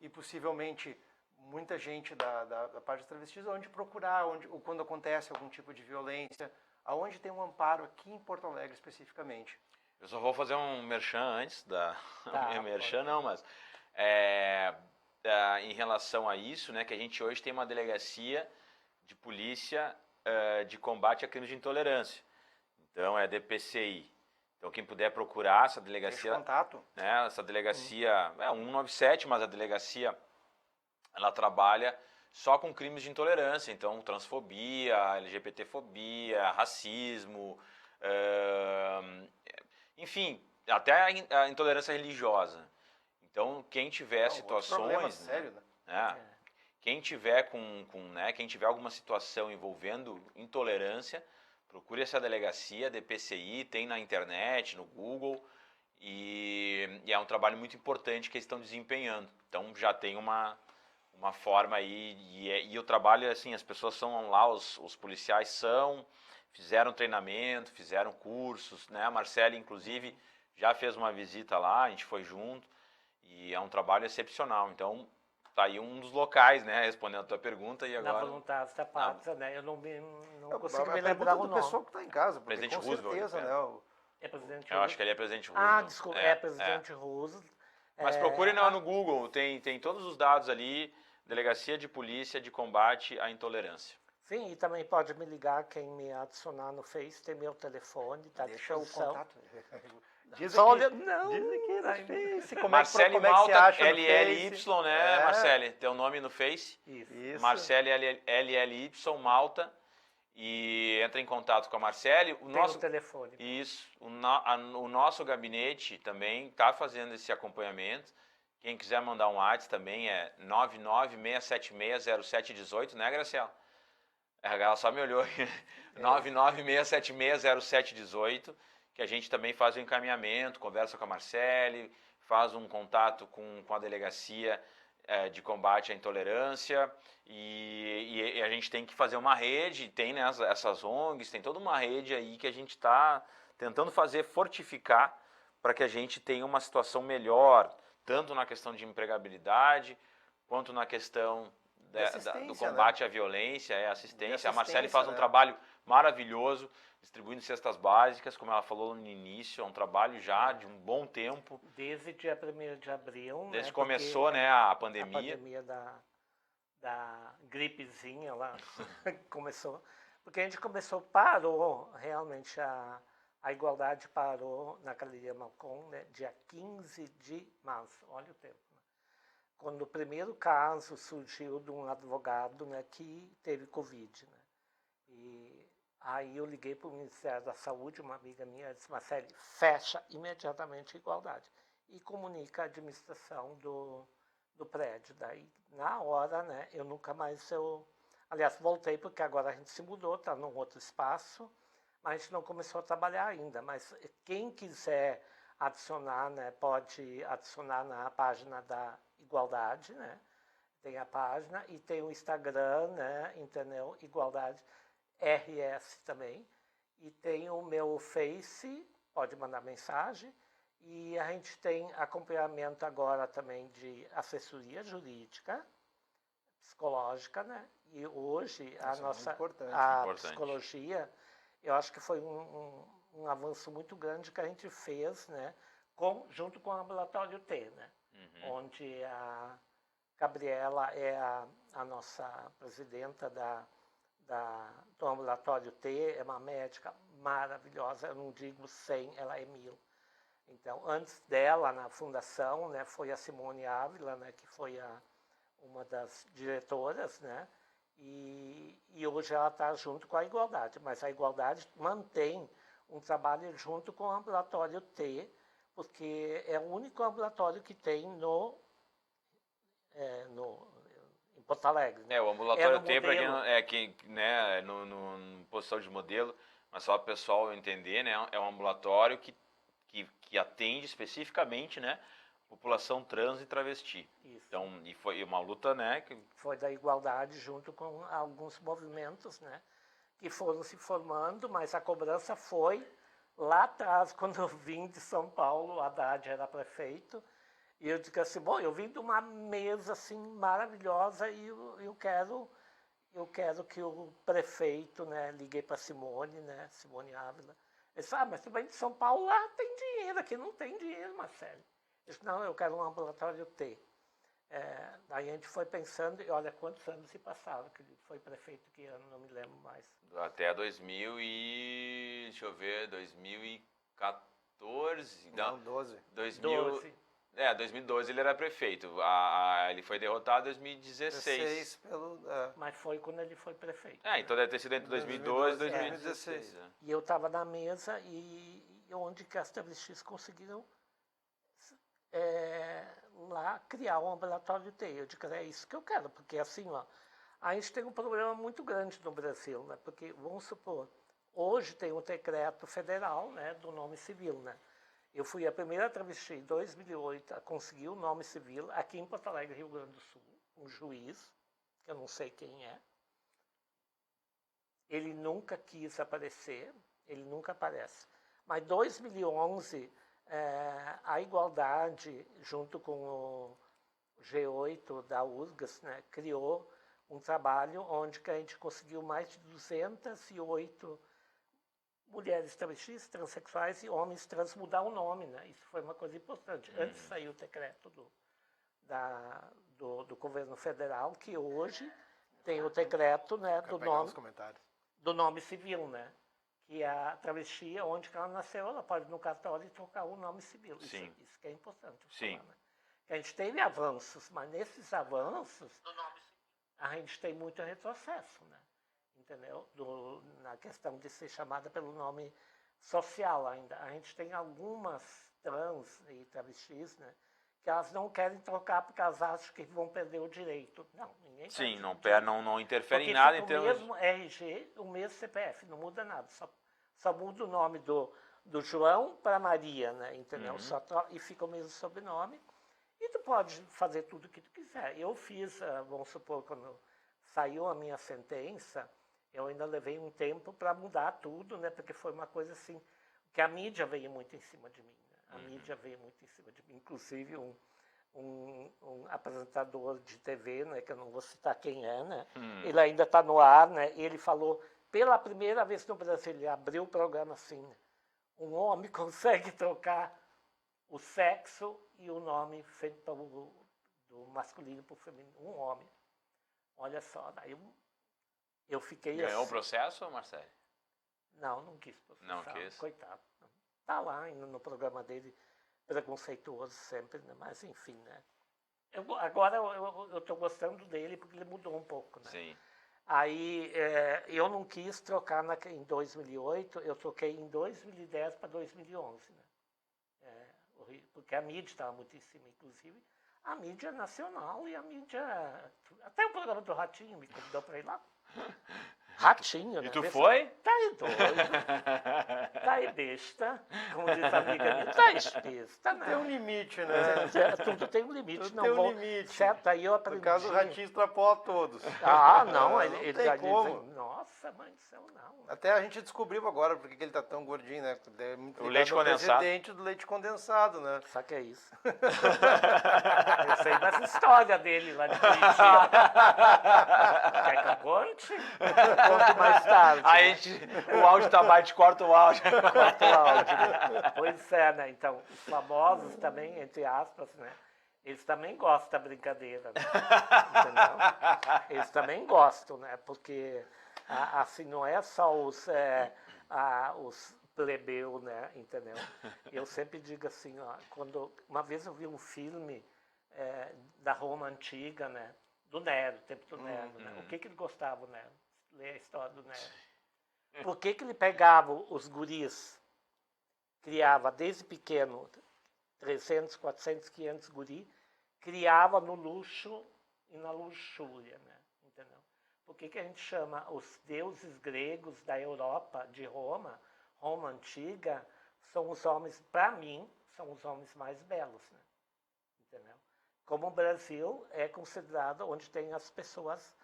E possivelmente muita gente da parte dos travestis, onde procurar, ou quando acontece algum tipo de violência, aonde tem um amparo aqui em Porto Alegre especificamente. Eu só vou fazer um merchan antes da... Tá, merchan não, mas... em relação a isso, né, que a gente hoje tem uma delegacia de polícia de combate a crimes de intolerância. Então, é a DPCI. Então, quem puder procurar essa delegacia... Deixa contato. Né, essa delegacia... É 197, mas a delegacia, ela trabalha só com crimes de intolerância. Então, transfobia, LGBTfobia, racismo... enfim, até a intolerância religiosa. Então, quem tiver situações, sério, né? Quem tiver quem tiver alguma situação envolvendo intolerância, procure essa delegacia, DPCI, tem na internet, no Google, e é um trabalho muito importante que eles estão desempenhando. Então, já tem uma forma aí, e o trabalho, assim, as pessoas são lá, os policiais fizeram treinamento, fizeram cursos, né? A Marcele, inclusive, já fez uma visita lá, a gente foi junto, e é um trabalho excepcional. Então, tá aí um dos locais, né, respondendo a tua pergunta, e agora... Na Voluntários da Pátria, né? Eu não consigo me a lembrar o do nome. pessoal que está em casa, porque Presidente com Roosevelt, certeza, né? né? É Presidente Eu acho que ele é Presidente Roosevelt. Ah, desculpa, é Presidente Roosevelt. Mas procure no Google, tem todos os dados ali, Delegacia de Polícia de Combate à Intolerância. Sim, e também pode me ligar, quem me adicionar no Face, tem meu telefone, tá à Deixa o disposição. contato. Diz Só aqui, olha, não, diz aqui no Face. Como Marcele é que se Malta, acha no LLY, Face? né, Marcele? Teu nome no Face? Isso. Marcele LLY Malta. E entra em contato com a Marcele. Tem o telefone. Isso. O nosso gabinete também está fazendo esse acompanhamento. Quem quiser mandar um WhatsApp também é 996760718, né, Graciela? Ela só me olhou. 996760718, que a gente também faz o encaminhamento, conversa com a Marcele, faz um contato com a delegacia de combate à intolerância, e a gente tem que fazer uma rede, tem, né, essas ONGs, tem toda uma rede aí que a gente está tentando fortificar para que a gente tenha uma situação melhor, tanto na questão de empregabilidade, quanto na questão do combate, né, à violência, assistência. A Marcele faz um trabalho maravilhoso, distribuindo cestas básicas, como ela falou no início, é um trabalho já de um bom tempo. Desde dia 1º de abril, desde que começou, né, a pandemia. A pandemia da gripezinha lá começou. Porque a gente parou, realmente, a igualdade parou na Galeria Malcom, né, dia 15 de março, olha o tempo. Né? Quando o primeiro caso surgiu de um advogado, né, que teve Covid. Né? E aí eu liguei para o Ministério da Saúde, uma amiga minha disse, Marcele, fecha imediatamente a igualdade e comunica a administração do prédio. Daí, na hora, né, eu nunca mais... Aliás, voltei porque agora a gente se mudou, está num outro espaço, mas a gente não começou a trabalhar ainda. Mas quem quiser adicionar, né, pode adicionar na página da Igualdade, né? Tem a página e tem o Instagram, né, entendeu? Igualdade RS também. E tem o meu Face, pode mandar mensagem. E a gente tem acompanhamento agora também de assessoria jurídica, psicológica, né? E hoje a Isso é muito nossa importante. a Importante. psicologia, eu acho que foi um avanço muito grande que a gente fez, né? Junto com o Ambulatório T, né? Onde a Gabriela é a nossa presidenta do Ambulatório T, é uma médica maravilhosa, eu não digo 100, ela é 1000. Então, antes dela, na fundação, né, foi a Simone Ávila, né, que foi uma das diretoras, né, e hoje ela está junto com a Igualdade, mas a Igualdade mantém um trabalho junto com o Ambulatório T, porque é o único ambulatório que tem em Porto Alegre. Né? O ambulatório no T, para quem modelo. não, né, no posição de modelo, mas só para o pessoal entender, né, é um ambulatório que atende especificamente, né, população trans e travesti. Isso. Então, e foi uma luta, né, Foi da igualdade junto com alguns movimentos, né, que foram se formando, mas a cobrança foi lá atrás, quando eu vim de São Paulo, o Haddad era prefeito, e eu disse assim, bom, eu vim de uma mesa assim maravilhosa e eu quero que o prefeito, né, liguei para Simone, né, Simone Ávila. Ele disse, mas tu vem de São Paulo, lá tem dinheiro, aqui não tem dinheiro, Marcelo. Eu disse, não, eu quero um ambulatório T. Daí a gente foi pensando, e olha quantos anos se passaram, que ele foi prefeito que ano, não me lembro mais. até deixa eu ver, 2014, Não, 12. 12. 2012 ele era prefeito. Ele foi derrotado em 2016. 16 pelo... Mas foi quando ele foi prefeito. Então deve ter sido entre 2012 e 2016. 2016. E eu estava na mesa e onde que as travestis conseguiram lá criar um ambulatório T. Eu digo, é isso que eu quero, porque assim, ó, a gente tem um problema muito grande no Brasil, né? Porque, vamos supor, hoje tem um decreto federal, né, do nome civil, né? Eu fui a primeira travesti em 2008 a conseguir o nome civil aqui em Porto Alegre, Rio Grande do Sul, um juiz, que eu não sei quem é. Ele nunca quis aparecer, ele nunca aparece. Mas em 2011, a Igualdade, junto com o G8 da URGS, né, criou um trabalho onde que a gente conseguiu mais de 208 mulheres travestis, transexuais e homens trans mudar o nome, né? Isso foi uma coisa importante. Antes saiu o decreto do governo federal, que hoje tem o decreto, né, do nome civil, né? Que a travesti, onde ela nasceu, ela pode ir no cartório e trocar o nome civil. Isso que é importante falar, né? Que a gente teve avanços, mas nesses avanços a gente tem muito retrocesso, né? Entendeu? Na questão de ser chamada pelo nome social ainda. A gente tem algumas trans e travestis, né, que elas não querem trocar porque elas acham que vão perder o direito. Não, ninguém Sim, quer. não interfere Porque em nada fica em termos... o mesmo RG, o mesmo CPF, não muda nada. Só muda o nome do João para Maria, né, entendeu? E fica o mesmo sobrenome. E tu pode fazer tudo o que tu quiser. Eu fiz, vamos supor, quando saiu a minha sentença, eu ainda levei um tempo para mudar tudo, né? Porque foi uma coisa assim, que a mídia veio muito em cima de mim. Né? A mídia veio muito em cima de mim. Inclusive um apresentador de TV, né? Que eu não vou citar quem é, né? Ele ainda está no ar, né? E ele falou, pela primeira vez no Brasil, ele abriu o programa assim, né? Um homem consegue trocar o sexo e o nome feito do masculino para o feminino. Um homem. Olha só, daí eu fiquei Ganhou o assim. processo, Marcelo? Não quis processar. Não quis? Coitado. Tá lá ainda no programa dele, preconceituoso sempre, né? Mas enfim, né? Agora eu tô gostando dele porque ele mudou um pouco, né? Sim. Aí eu não quis trocar em 2008, eu troquei em 2010 para 2011, né? Porque a mídia estava muito em cima, inclusive a mídia nacional e a mídia... Até o programa do Ratinho me convidou para ir lá. Ratinho, né? E tu foi? Tá aí doido, tá aí besta, como diz a amiga minha, tá aí besta, né? Tem um limite, né? Tudo tem um limite, Tudo não tem um vou... limite. Certo, aí eu aprendi... No caso, o ratinho extrapola todos. Ah, não, Não ele tem já como. dizem, nossa, mãe do céu, não. Até a gente descobriu agora porque que ele tá tão gordinho, né? É muito O ligado leite ao condensado. presidente do leite condensado, né? Sabe o que é isso? Eu sei dessa história dele lá de Curitiba. Quer que eu conte? Conto mais tarde. Aí o áudio tá baixo, corta o áudio. Corta o áudio, né? Pois é, né? Então, os famosos também, entre aspas, né? Eles também gostam da brincadeira, né? Entendeu? Eles também gostam, né? Porque, assim, não é só os plebeus, né? Entendeu? Eu sempre digo assim, ó, uma vez eu vi um filme da Roma Antiga, né? Do Nero, tempo do Nero, né? O que ele gostava, né? Ler a história do Nero. Por que ele pegava os guris, criava desde pequeno 300, 400, 500 guris, criava no luxo e na luxúria, né? Entendeu? Por que a gente chama os deuses gregos da Europa, de Roma, Roma Antiga, são os homens, para mim, são os homens mais belos, né? Entendeu? Como o Brasil é considerado onde tem as pessoas,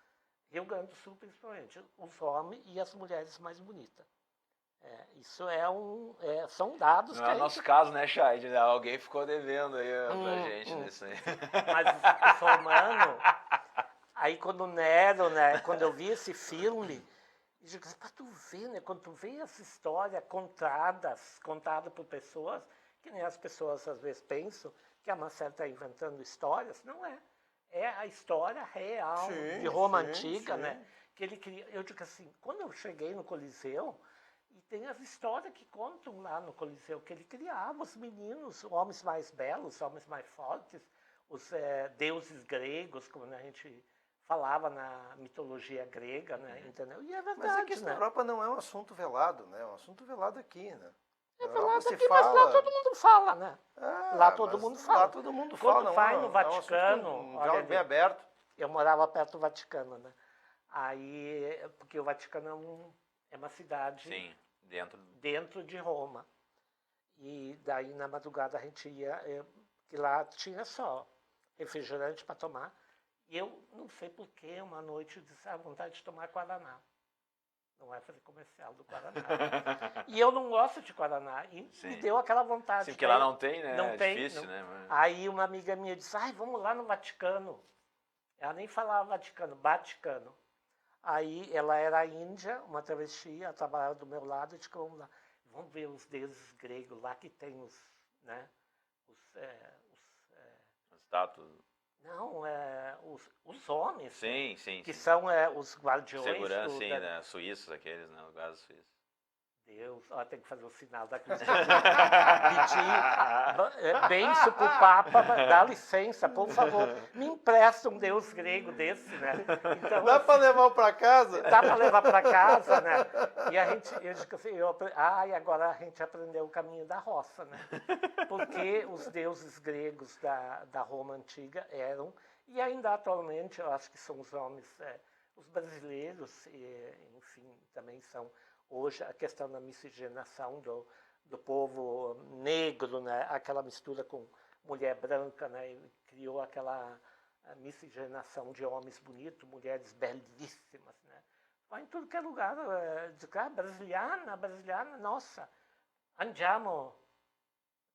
Rio Grande do Sul principalmente, os homens e as mulheres mais bonitas. Isso são dados Não que é a o nosso gente... caso, né, Chay? Alguém ficou devendo aí pra gente nisso aí. Mas os romanos, aí quando o Nero, né, quando eu vi esse filme, eu digo, para tu ver, né, quando tu vê essa história contada por pessoas, que nem as pessoas às vezes pensam que a Marcela está inventando histórias, não é. É a história real de Roma Antiga, né? Que ele queria. Eu digo assim, quando eu cheguei no Coliseu, e tem as histórias que contam lá no Coliseu, que ele criava os meninos, homens mais belos, homens mais fortes, os deuses gregos, como a gente falava na mitologia grega, né? Entendeu? E é verdade, Mas é que isso né? na Europa não é um assunto velado, né? É um assunto velado aqui, né? É Na Europa velado se aqui, fala... mas lá todo mundo fala, né? Lá todo mas mundo fala. Lá todo mundo Quando fala. vai não, no é um Vaticano, assunto, um olha diálogo bem ali. aberto. Eu morava perto do Vaticano, né? Aí, porque o Vaticano é uma cidade Sim, dentro de Roma. E daí na madrugada a gente ia, que lá tinha só refrigerante para tomar. E eu não sei porquê, uma noite eu disse, vontade de tomar Guaraná. Não é fazer comercial do Guaraná. E eu não gosto de Guaraná. E me deu aquela vontade. Sim, porque lá não tem, né? Não É tem, difícil, não. né? Mas... Aí uma amiga minha disse, vamos lá no Vaticano. Ela nem falava Vaticano, Vaticano. Aí ela era índia, uma travesti, ela trabalhava do meu lado, e disse, vamos lá. Vamos ver os deuses gregos lá que tem os, né? As estátuas. Não, os homens. Sim, que são os guardiões. Segurança, sim, né? Suíços, aqueles, né? Lugares suíços. Deus, tem que fazer o sinal da cruz. Pedir benção pro Papa, dá licença, por favor. Me empresta um Deus grego desse, né? Então, dá para levar para casa? Dá para levar para casa, né? E a gente, eu digo assim, e agora a gente aprendeu o caminho da roça, né? Porque os deuses gregos da Roma Antiga eram, e ainda atualmente eu acho que são os homens, os brasileiros, enfim, também são. Hoje, a questão da miscigenação do povo negro, né? Aquela mistura com mulher branca, né? E criou aquela miscigenação de homens bonitos, mulheres belíssimas, né? Vai em tudo que é lugar, brasiliana, nossa, andiamo.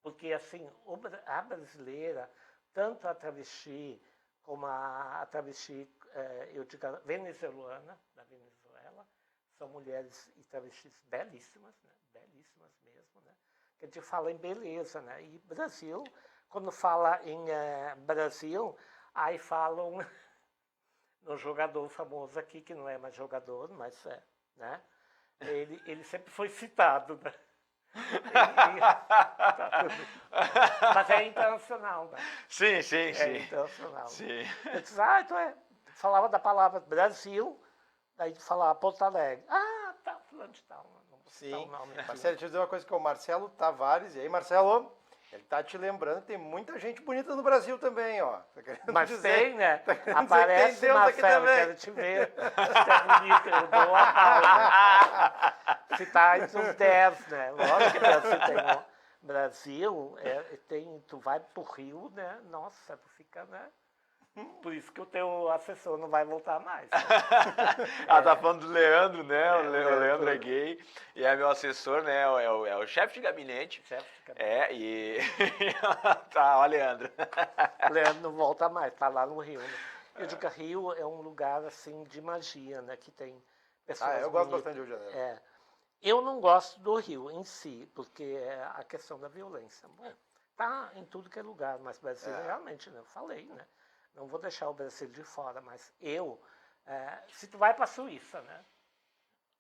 Porque, assim, a brasileira, tanto a travesti como a travesti, eu digo, venezuelana, da Venezuela, são mulheres e travestis belíssimas, né? Belíssimas mesmo, né? Que a gente fala em beleza, né? E Brasil, quando fala em Brasil, aí falam no jogador famoso aqui, que não é mais jogador, mas né? Ele sempre foi citado, né? Mas é internacional, né? Sim. É internacional. Sim. Eu disse, falava da palavra Brasil, daí falava Porto Alegre. Tá, fulano de tal. Não vou citar o nome aqui. Marcelo, deixa eu dizer uma coisa que é o Marcelo Tavares. E aí, Marcelo? Ele tá te lembrando que tem muita gente bonita no Brasil também, ó. Tá querendo Mas dizer- tem, né? tá querendo dizer que tem Aparece, Deus aqui Marcelo, também. quero te ver. Você é bonito, eu dou a pau, né? Se tá entre os 10, né? Lógico que Brasil tem. Brasil, tu vai pro Rio, né? Nossa, tu fica, né? Por isso que o teu assessor não vai voltar mais. Tá falando do Leandro, né? O Leandro. Leandro é gay e é meu assessor, né? É o chefe de gabinete. Chefe de cabelo. E... tá, ó, Leandro. Leandro não volta mais, tá lá no Rio, né? Eu digo que Rio é um lugar, assim, de magia, né? Que tem pessoas Eu gosto bonitas. bastante do Rio de Janeiro. É. Eu não gosto do Rio em si, porque é a questão da violência. Bom, tá em tudo que é lugar, mas Brasil realmente, né? Eu falei, né? Não vou deixar o Brasil de fora, mas se tu vai para a Suíça, né?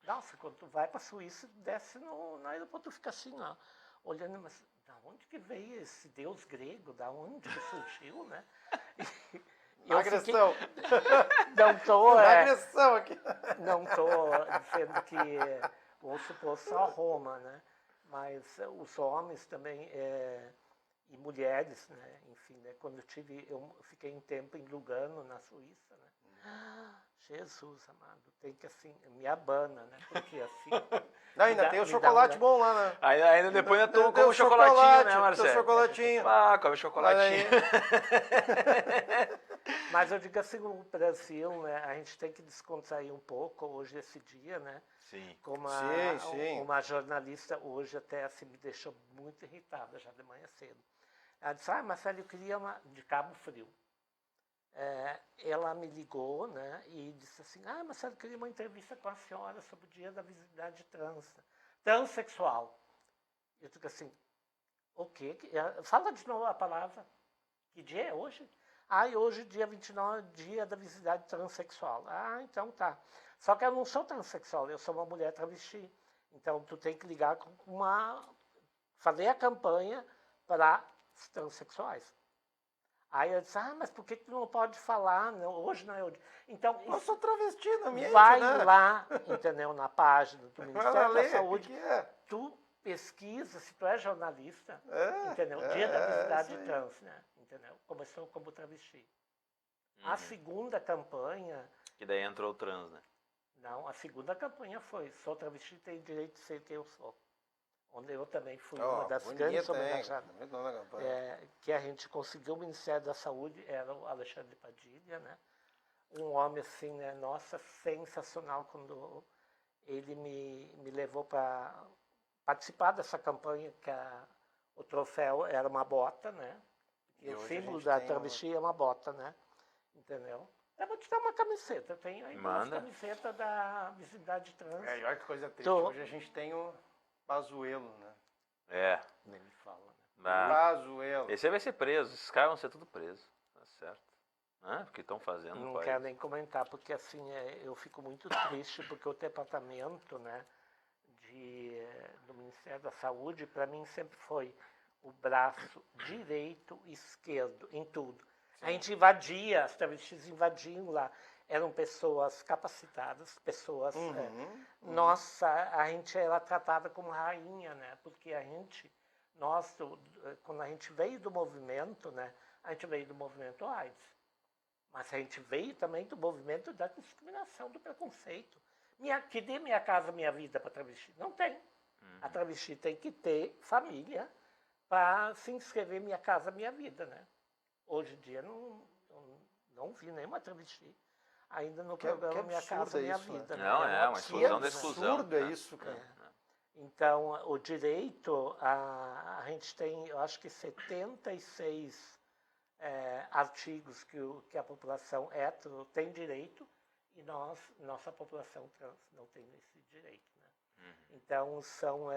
Nossa, quando tu vai para a Suíça, desce no aeroporto, tu fica assim, ó, olhando, mas da onde que veio esse deus grego? Da onde que surgiu, né? Agressão. Não tô, Agressão aqui. não estou dizendo que, vamos supor, só Roma, né? Mas os homens também, e mulheres, né? Enfim, né? Quando eu fiquei um tempo em Lugano, na Suíça, né? Jesus amado, tem que assim, me abana, né? Porque assim... Não, ainda tem o chocolate bom lá, né? Ainda depois eu tomo Tem como o chocolatinho, chocolate, né, tem o Marcelo? chocolatinho. Come chocolatinho. Mas eu digo assim, o Brasil, né? A gente tem que descontrair um pouco hoje, esse dia, né? Sim. Como Sim. uma jornalista hoje até assim, me deixou muito irritada, já de manhã cedo. Ela disse, Marcelo, eu queria de Cabo Frio. Ela me ligou, né, e disse assim, Marcelo, eu queria uma entrevista com a senhora sobre o dia da visibilidade transexual. Eu digo assim, o quê? Fala de novo a palavra. Que dia é hoje? Hoje, dia 29, dia da visibilidade transexual. Então tá. Só que eu não sou transexual, eu sou uma mulher travesti. Então tu tem que ligar com fazer a campanha para os transexuais. Aí eu disse, mas por que tu não pode falar? Não, hoje não é o dia. Então, Eu sou travesti na minha vai né? lá, entendeu, na página do Ministério da Saúde, que é? tu pesquisa, se tu é jornalista, entendeu? Dia da visibilidade trans, né? Entendeu? Começou como travesti. A segunda campanha... Que daí entrou o trans, né? Não, a segunda campanha foi sou travesti e tenho direito de ser quem eu sou. Onde eu também fui uma das grandes homenageadas. Que a gente conseguiu o Ministério da Saúde, era o Alexandre Padilha, né? Um homem assim, né? Nossa, sensacional quando ele me levou para participar dessa campanha, que o troféu era uma bota, né? E o símbolo da travesti é uma bota, né? Entendeu? Eu vou te dar uma camiseta, eu tenho aí uma camiseta da visibilidade trans. Olha que coisa triste, hoje a gente tem o Pazuello, né? Nem me fala, né? Pazuello. Esse aí vai ser preso, esses caras vão ser tudo presos, tá certo? Porque estão fazendo no Não país. quero nem comentar, porque assim, eu fico muito triste, porque o departamento, né, do Ministério da Saúde, para mim sempre foi o braço direito e esquerdo em tudo. Sim. A gente invadia, as travestis invadiam lá, eram pessoas capacitadas, pessoas... Nossa, a gente era tratada como rainha, né, porque quando a gente veio do movimento, né, a gente veio do movimento AIDS, mas a gente veio também do movimento da discriminação, do preconceito. Que dê Minha Casa Minha Vida para travesti? Não tem. A travesti tem que ter família para se inscrever Minha Casa Minha Vida, né? Hoje em dia não vi nenhuma travesti ainda no programa Minha Casa Minha Vida. Né? Não, né? uma exclusão da Que exclusão. absurdo é isso, cara. Então, o direito, a gente tem, eu acho que 76 artigos que a população hétero tem direito e nossa população trans não tem esse direito. Né? Então, são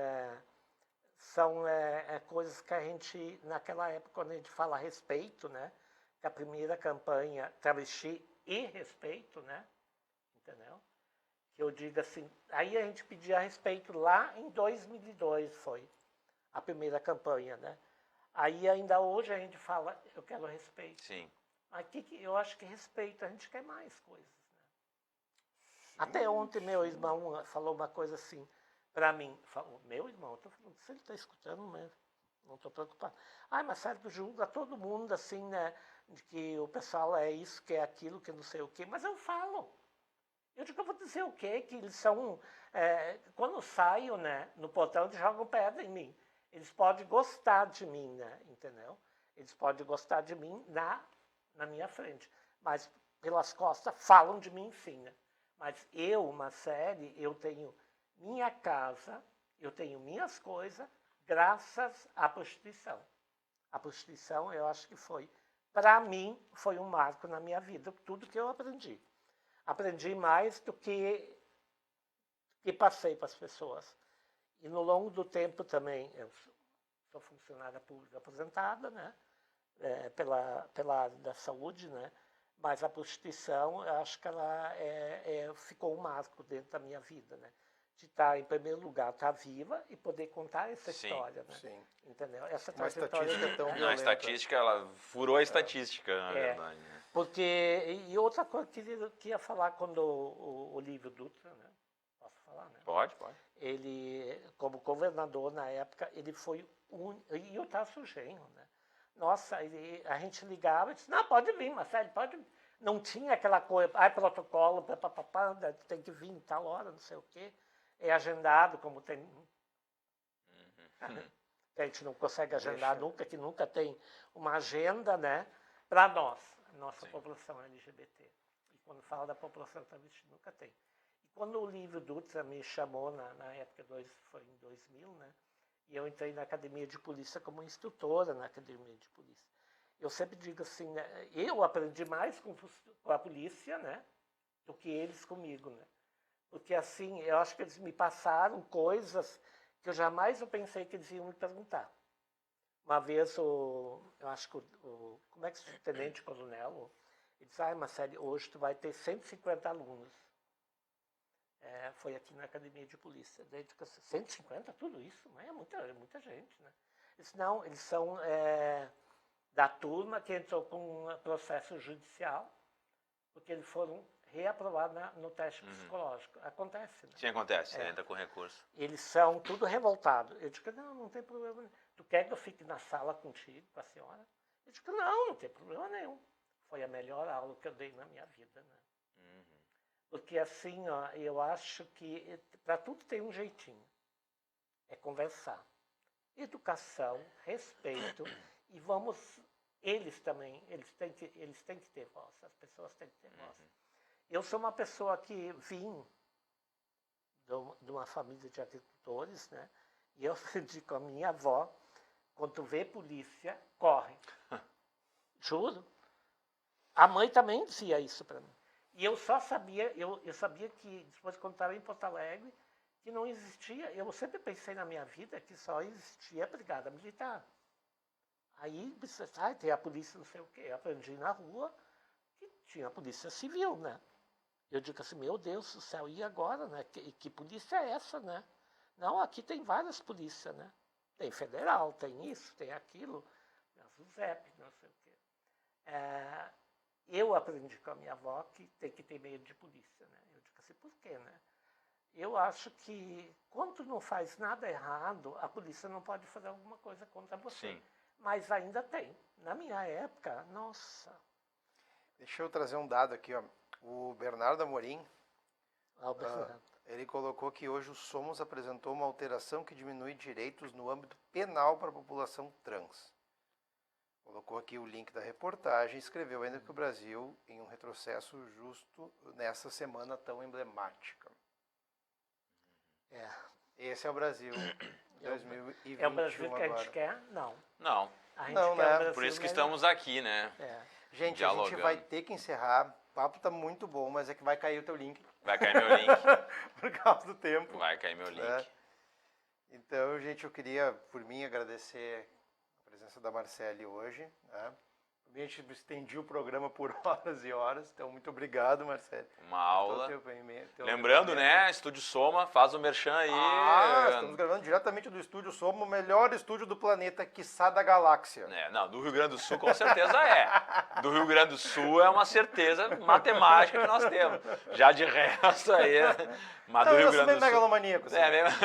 coisas que a gente, naquela época, quando a gente fala a respeito, né? Que a primeira campanha, travesti e respeito, né? Entendeu? Que eu digo assim, aí a gente pedia respeito lá em 2002, foi a primeira campanha, né? Aí ainda hoje a gente fala, eu quero respeito. Sim. Aqui eu acho que respeito, a gente quer mais coisas. Né? Até ontem meu irmão falou uma coisa assim para mim. Falou, meu irmão, eu tô falando, se ele está escutando mesmo. Não estou preocupado. Ai, Marcelo, tu julga todo mundo assim, né? De que o pessoal é isso, que é aquilo, que não sei o quê. Mas eu falo. Eu digo, eu vou dizer o quê? Que eles são... quando eu saio, né, no portão, eles jogam pedra em mim. Eles podem gostar de mim, né? Entendeu? Eles podem gostar de mim na minha frente. Mas pelas costas falam de mim sim, né? Mas eu, Marcelo, eu tenho minha casa, eu tenho minhas coisas, graças à prostituição. A prostituição, eu acho que foi, para mim, foi um marco na minha vida, tudo que eu aprendi. Aprendi mais do que passei para as pessoas. E no longo do tempo também, eu sou funcionária pública aposentada, né? Pela área da saúde, né? Mas a prostituição, eu acho que ela ficou um marco dentro da minha vida, né? De estar, em primeiro lugar, estar viva e poder contar essa história, né? Sim. Entendeu? Essa Uma trajetória estatística tão A violenta. estatística, ela furou a estatística, na verdade. Né? Porque, e outra coisa que eu queria falar quando o Olívio Dutra, né? Posso falar, né? Pode. Ele, como governador na época, ele foi e o Tasso Genro, né? Nossa, a gente ligava e disse, não, pode vir, Marcelo, pode vir. Não tinha aquela coisa, protocolo, tem que vir em tal hora, não sei o quê. É agendado, como tem... Que a gente não consegue agendar nunca, que nunca tem uma agenda, né? Para nós, a nossa população LGBT. E quando fala da população travesti, nunca tem. E quando o Olívio Dutra me chamou, na época, foi em 2000, né? E eu entrei na academia de polícia como instrutora na academia de polícia. Eu sempre digo assim, né, eu aprendi mais com a polícia, né, do que eles comigo, né? Porque assim, eu acho que eles me passaram coisas que eu jamais pensei que eles iam me perguntar. Uma vez, eu acho que como é que o tenente-coronel, ele disse, Marcelo, hoje tu vai ter 150 alunos. Foi aqui na academia de polícia. Daí, 150, tudo isso? Mas é muita gente, né? Eles, não, eles são da turma que entrou com um processo judicial, porque eles foram reaprovados no teste psicológico. Acontece, né? Sim, acontece, entra com recurso. Eles são tudo revoltados. Eu digo, não tem problema nenhum. Tu quer que eu fique na sala contigo, com a senhora? Eu digo, não tem problema nenhum. Foi a melhor aula que eu dei na minha vida, né? Porque assim, ó, eu acho que para tudo tem um jeitinho. É conversar. Educação, respeito e eles também, eles têm que ter voz, as pessoas têm que ter voz. Eu sou uma pessoa que vim de uma família de agricultores, né? E eu aprendi com a minha avó, quando tu vê polícia, corre. Juro. A mãe também dizia isso para mim. E eu só sabia, eu sabia que, depois quando estava em Porto Alegre, que não existia, eu sempre pensei na minha vida que só existia a brigada militar. Aí, tem a polícia não sei o quê, eu aprendi na rua que tinha a polícia civil, né? Eu digo assim, meu Deus do céu, e agora, né? Que polícia é essa, né? Não, aqui tem várias polícias, né? Tem federal, tem isso, tem aquilo, a SUSEP, não sei o quê. Eu aprendi com a minha avó que tem que ter medo de polícia, né? Eu digo assim, por quê, né? Eu acho que quando tu não faz nada errado, a polícia não pode fazer alguma coisa contra você. Sim. Mas ainda tem. Na minha época, nossa. Deixa eu trazer um dado aqui, ó. O Bernardo Amorim, Bernardo. Ele colocou que hoje o Somos apresentou uma alteração que diminui direitos no âmbito penal para a população trans. Colocou aqui o link da reportagem e escreveu ainda que o Brasil em um retrocesso justo nessa semana tão emblemática. Esse é o Brasil 2021 É o Brasil que a gente agora. quer? Não. Não. A gente Não, quer né? o Brasil Por isso que melhor. estamos aqui, né? Gente, a gente vai ter que encerrar. O papo tá muito bom, mas é que vai cair o teu link. Vai cair meu link. Por causa do tempo. Vai cair meu link. Então, gente, eu queria, por mim, agradecer a presença da Marcele hoje. Né? A gente estendiu o programa por horas e horas, então muito obrigado, Marcele. Uma aula. Teu Lembrando, né, Estúdio Soma, faz o merchan aí. Estamos gravando diretamente do Estúdio Soma, o melhor estúdio do planeta, quiçá da galáxia. Não, do Rio Grande do Sul com certeza é. Do Rio Grande do Sul é uma certeza matemática que nós temos. Já de resto aí, mas do Rio Grande do Sul... megalomaníaco. É mesmo.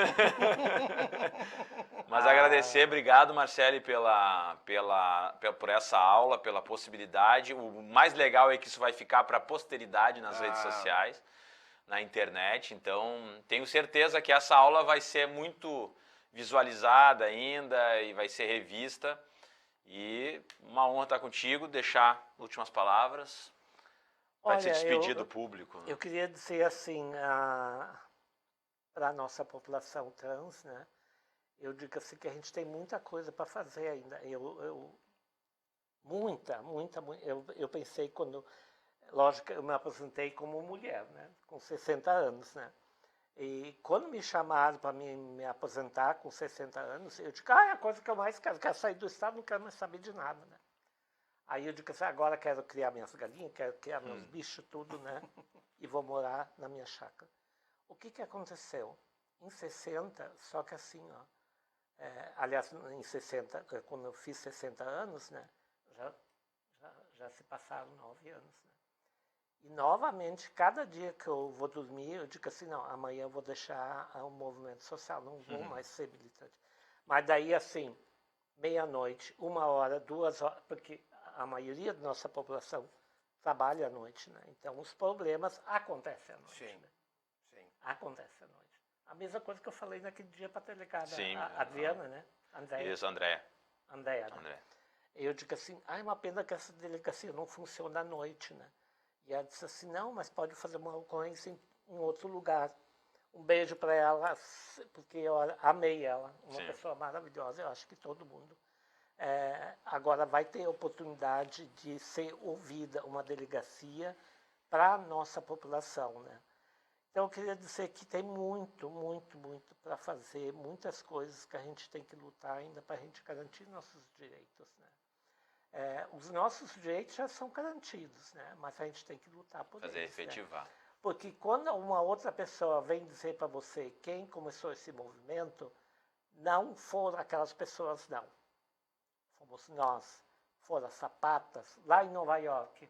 Mas agradecer, obrigado, Marcele, por essa aula, pela possibilidade. O mais legal é que isso vai ficar para a posteridade nas redes sociais, na internet. Então, tenho certeza que essa aula vai ser muito visualizada ainda e vai ser revista. E uma honra estar contigo, deixar últimas palavras. Vai se despedir do público. Eu queria dizer assim, para a nossa população trans, né? Eu digo assim que a gente tem muita coisa para fazer ainda. Eu pensei quando, lógico, eu me aposentei como mulher, né? Com 60 anos, né? E quando me chamaram para me aposentar com 60 anos, eu digo, é a coisa que eu mais quero sair do estado, não quero mais saber de nada, né? Aí eu digo assim, agora quero criar minhas galinhas, quero criar meus bichos, tudo, né? E vou morar na minha chácara. O que aconteceu? Em 60, só que assim, ó, aliás, em 60, quando eu fiz 60 anos, né? Já se passaram 9 anos, né? E novamente, cada dia que eu vou dormir, eu digo assim, não, amanhã eu vou deixar o movimento social, não vou mais ser militante. Mas daí, assim, meia-noite, 1h, 2h, porque a maioria da nossa população trabalha à noite, né? Então os problemas acontecem à noite. Sim, né? sim. Acontece à noite. A mesma coisa que eu falei naquele dia para ter ligado Sim, a Adriana, né? Andréia. Isso, André. Andréia, né? Eu digo assim, é uma pena que essa delegacia não funciona à noite, né? E ela disse assim, não, mas pode fazer uma ocorrência em outro lugar. Um beijo para ela, porque eu amei ela, uma pessoa maravilhosa, eu acho que todo mundo. Agora vai ter a oportunidade de ser ouvida uma delegacia para a nossa população, né? Então eu queria dizer que tem muito para fazer, muitas coisas que a gente tem que lutar ainda para a gente garantir nossos direitos, né? Os nossos direitos já são garantidos, né? Mas a gente tem que lutar por eles. Fazer efetivar. Né? Porque quando uma outra pessoa vem dizer para você quem começou esse movimento, não foram aquelas pessoas, não. Fomos nós, foram as sapatas, lá em Nova York.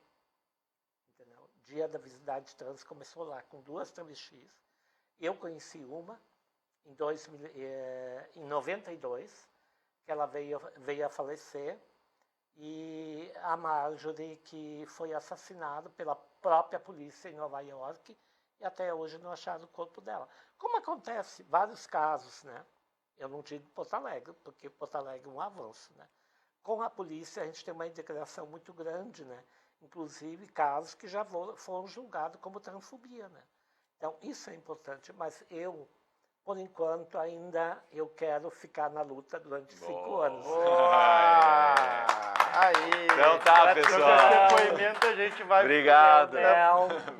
Entendeu? Dia da Visibilidade Trans começou lá, com 2 travestis. Eu conheci uma em 92, que ela veio a falecer, e a Marjorie, que foi assassinada pela própria polícia em Nova York, e até hoje não acharam o corpo dela. Como acontece vários casos, né? Eu não digo Porto Alegre, porque Porto Alegre é um avanço, né? Com a polícia a gente tem uma integração muito grande, né? Inclusive casos que já foram julgados como transfobia, né? Então isso é importante, mas eu, por enquanto, ainda eu quero ficar na luta durante 5 anos. Aí, então tá, pessoal. Depoimento a gente vai... Obrigado.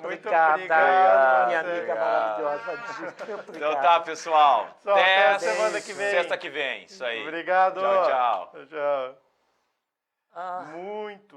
Muito obrigado, minha amiga obrigado. maravilhosa. Obrigado. Então tá, pessoal. Até a semana que vem. Sexta que vem, isso aí. Obrigado. Tchau, tchau. Tchau. Muito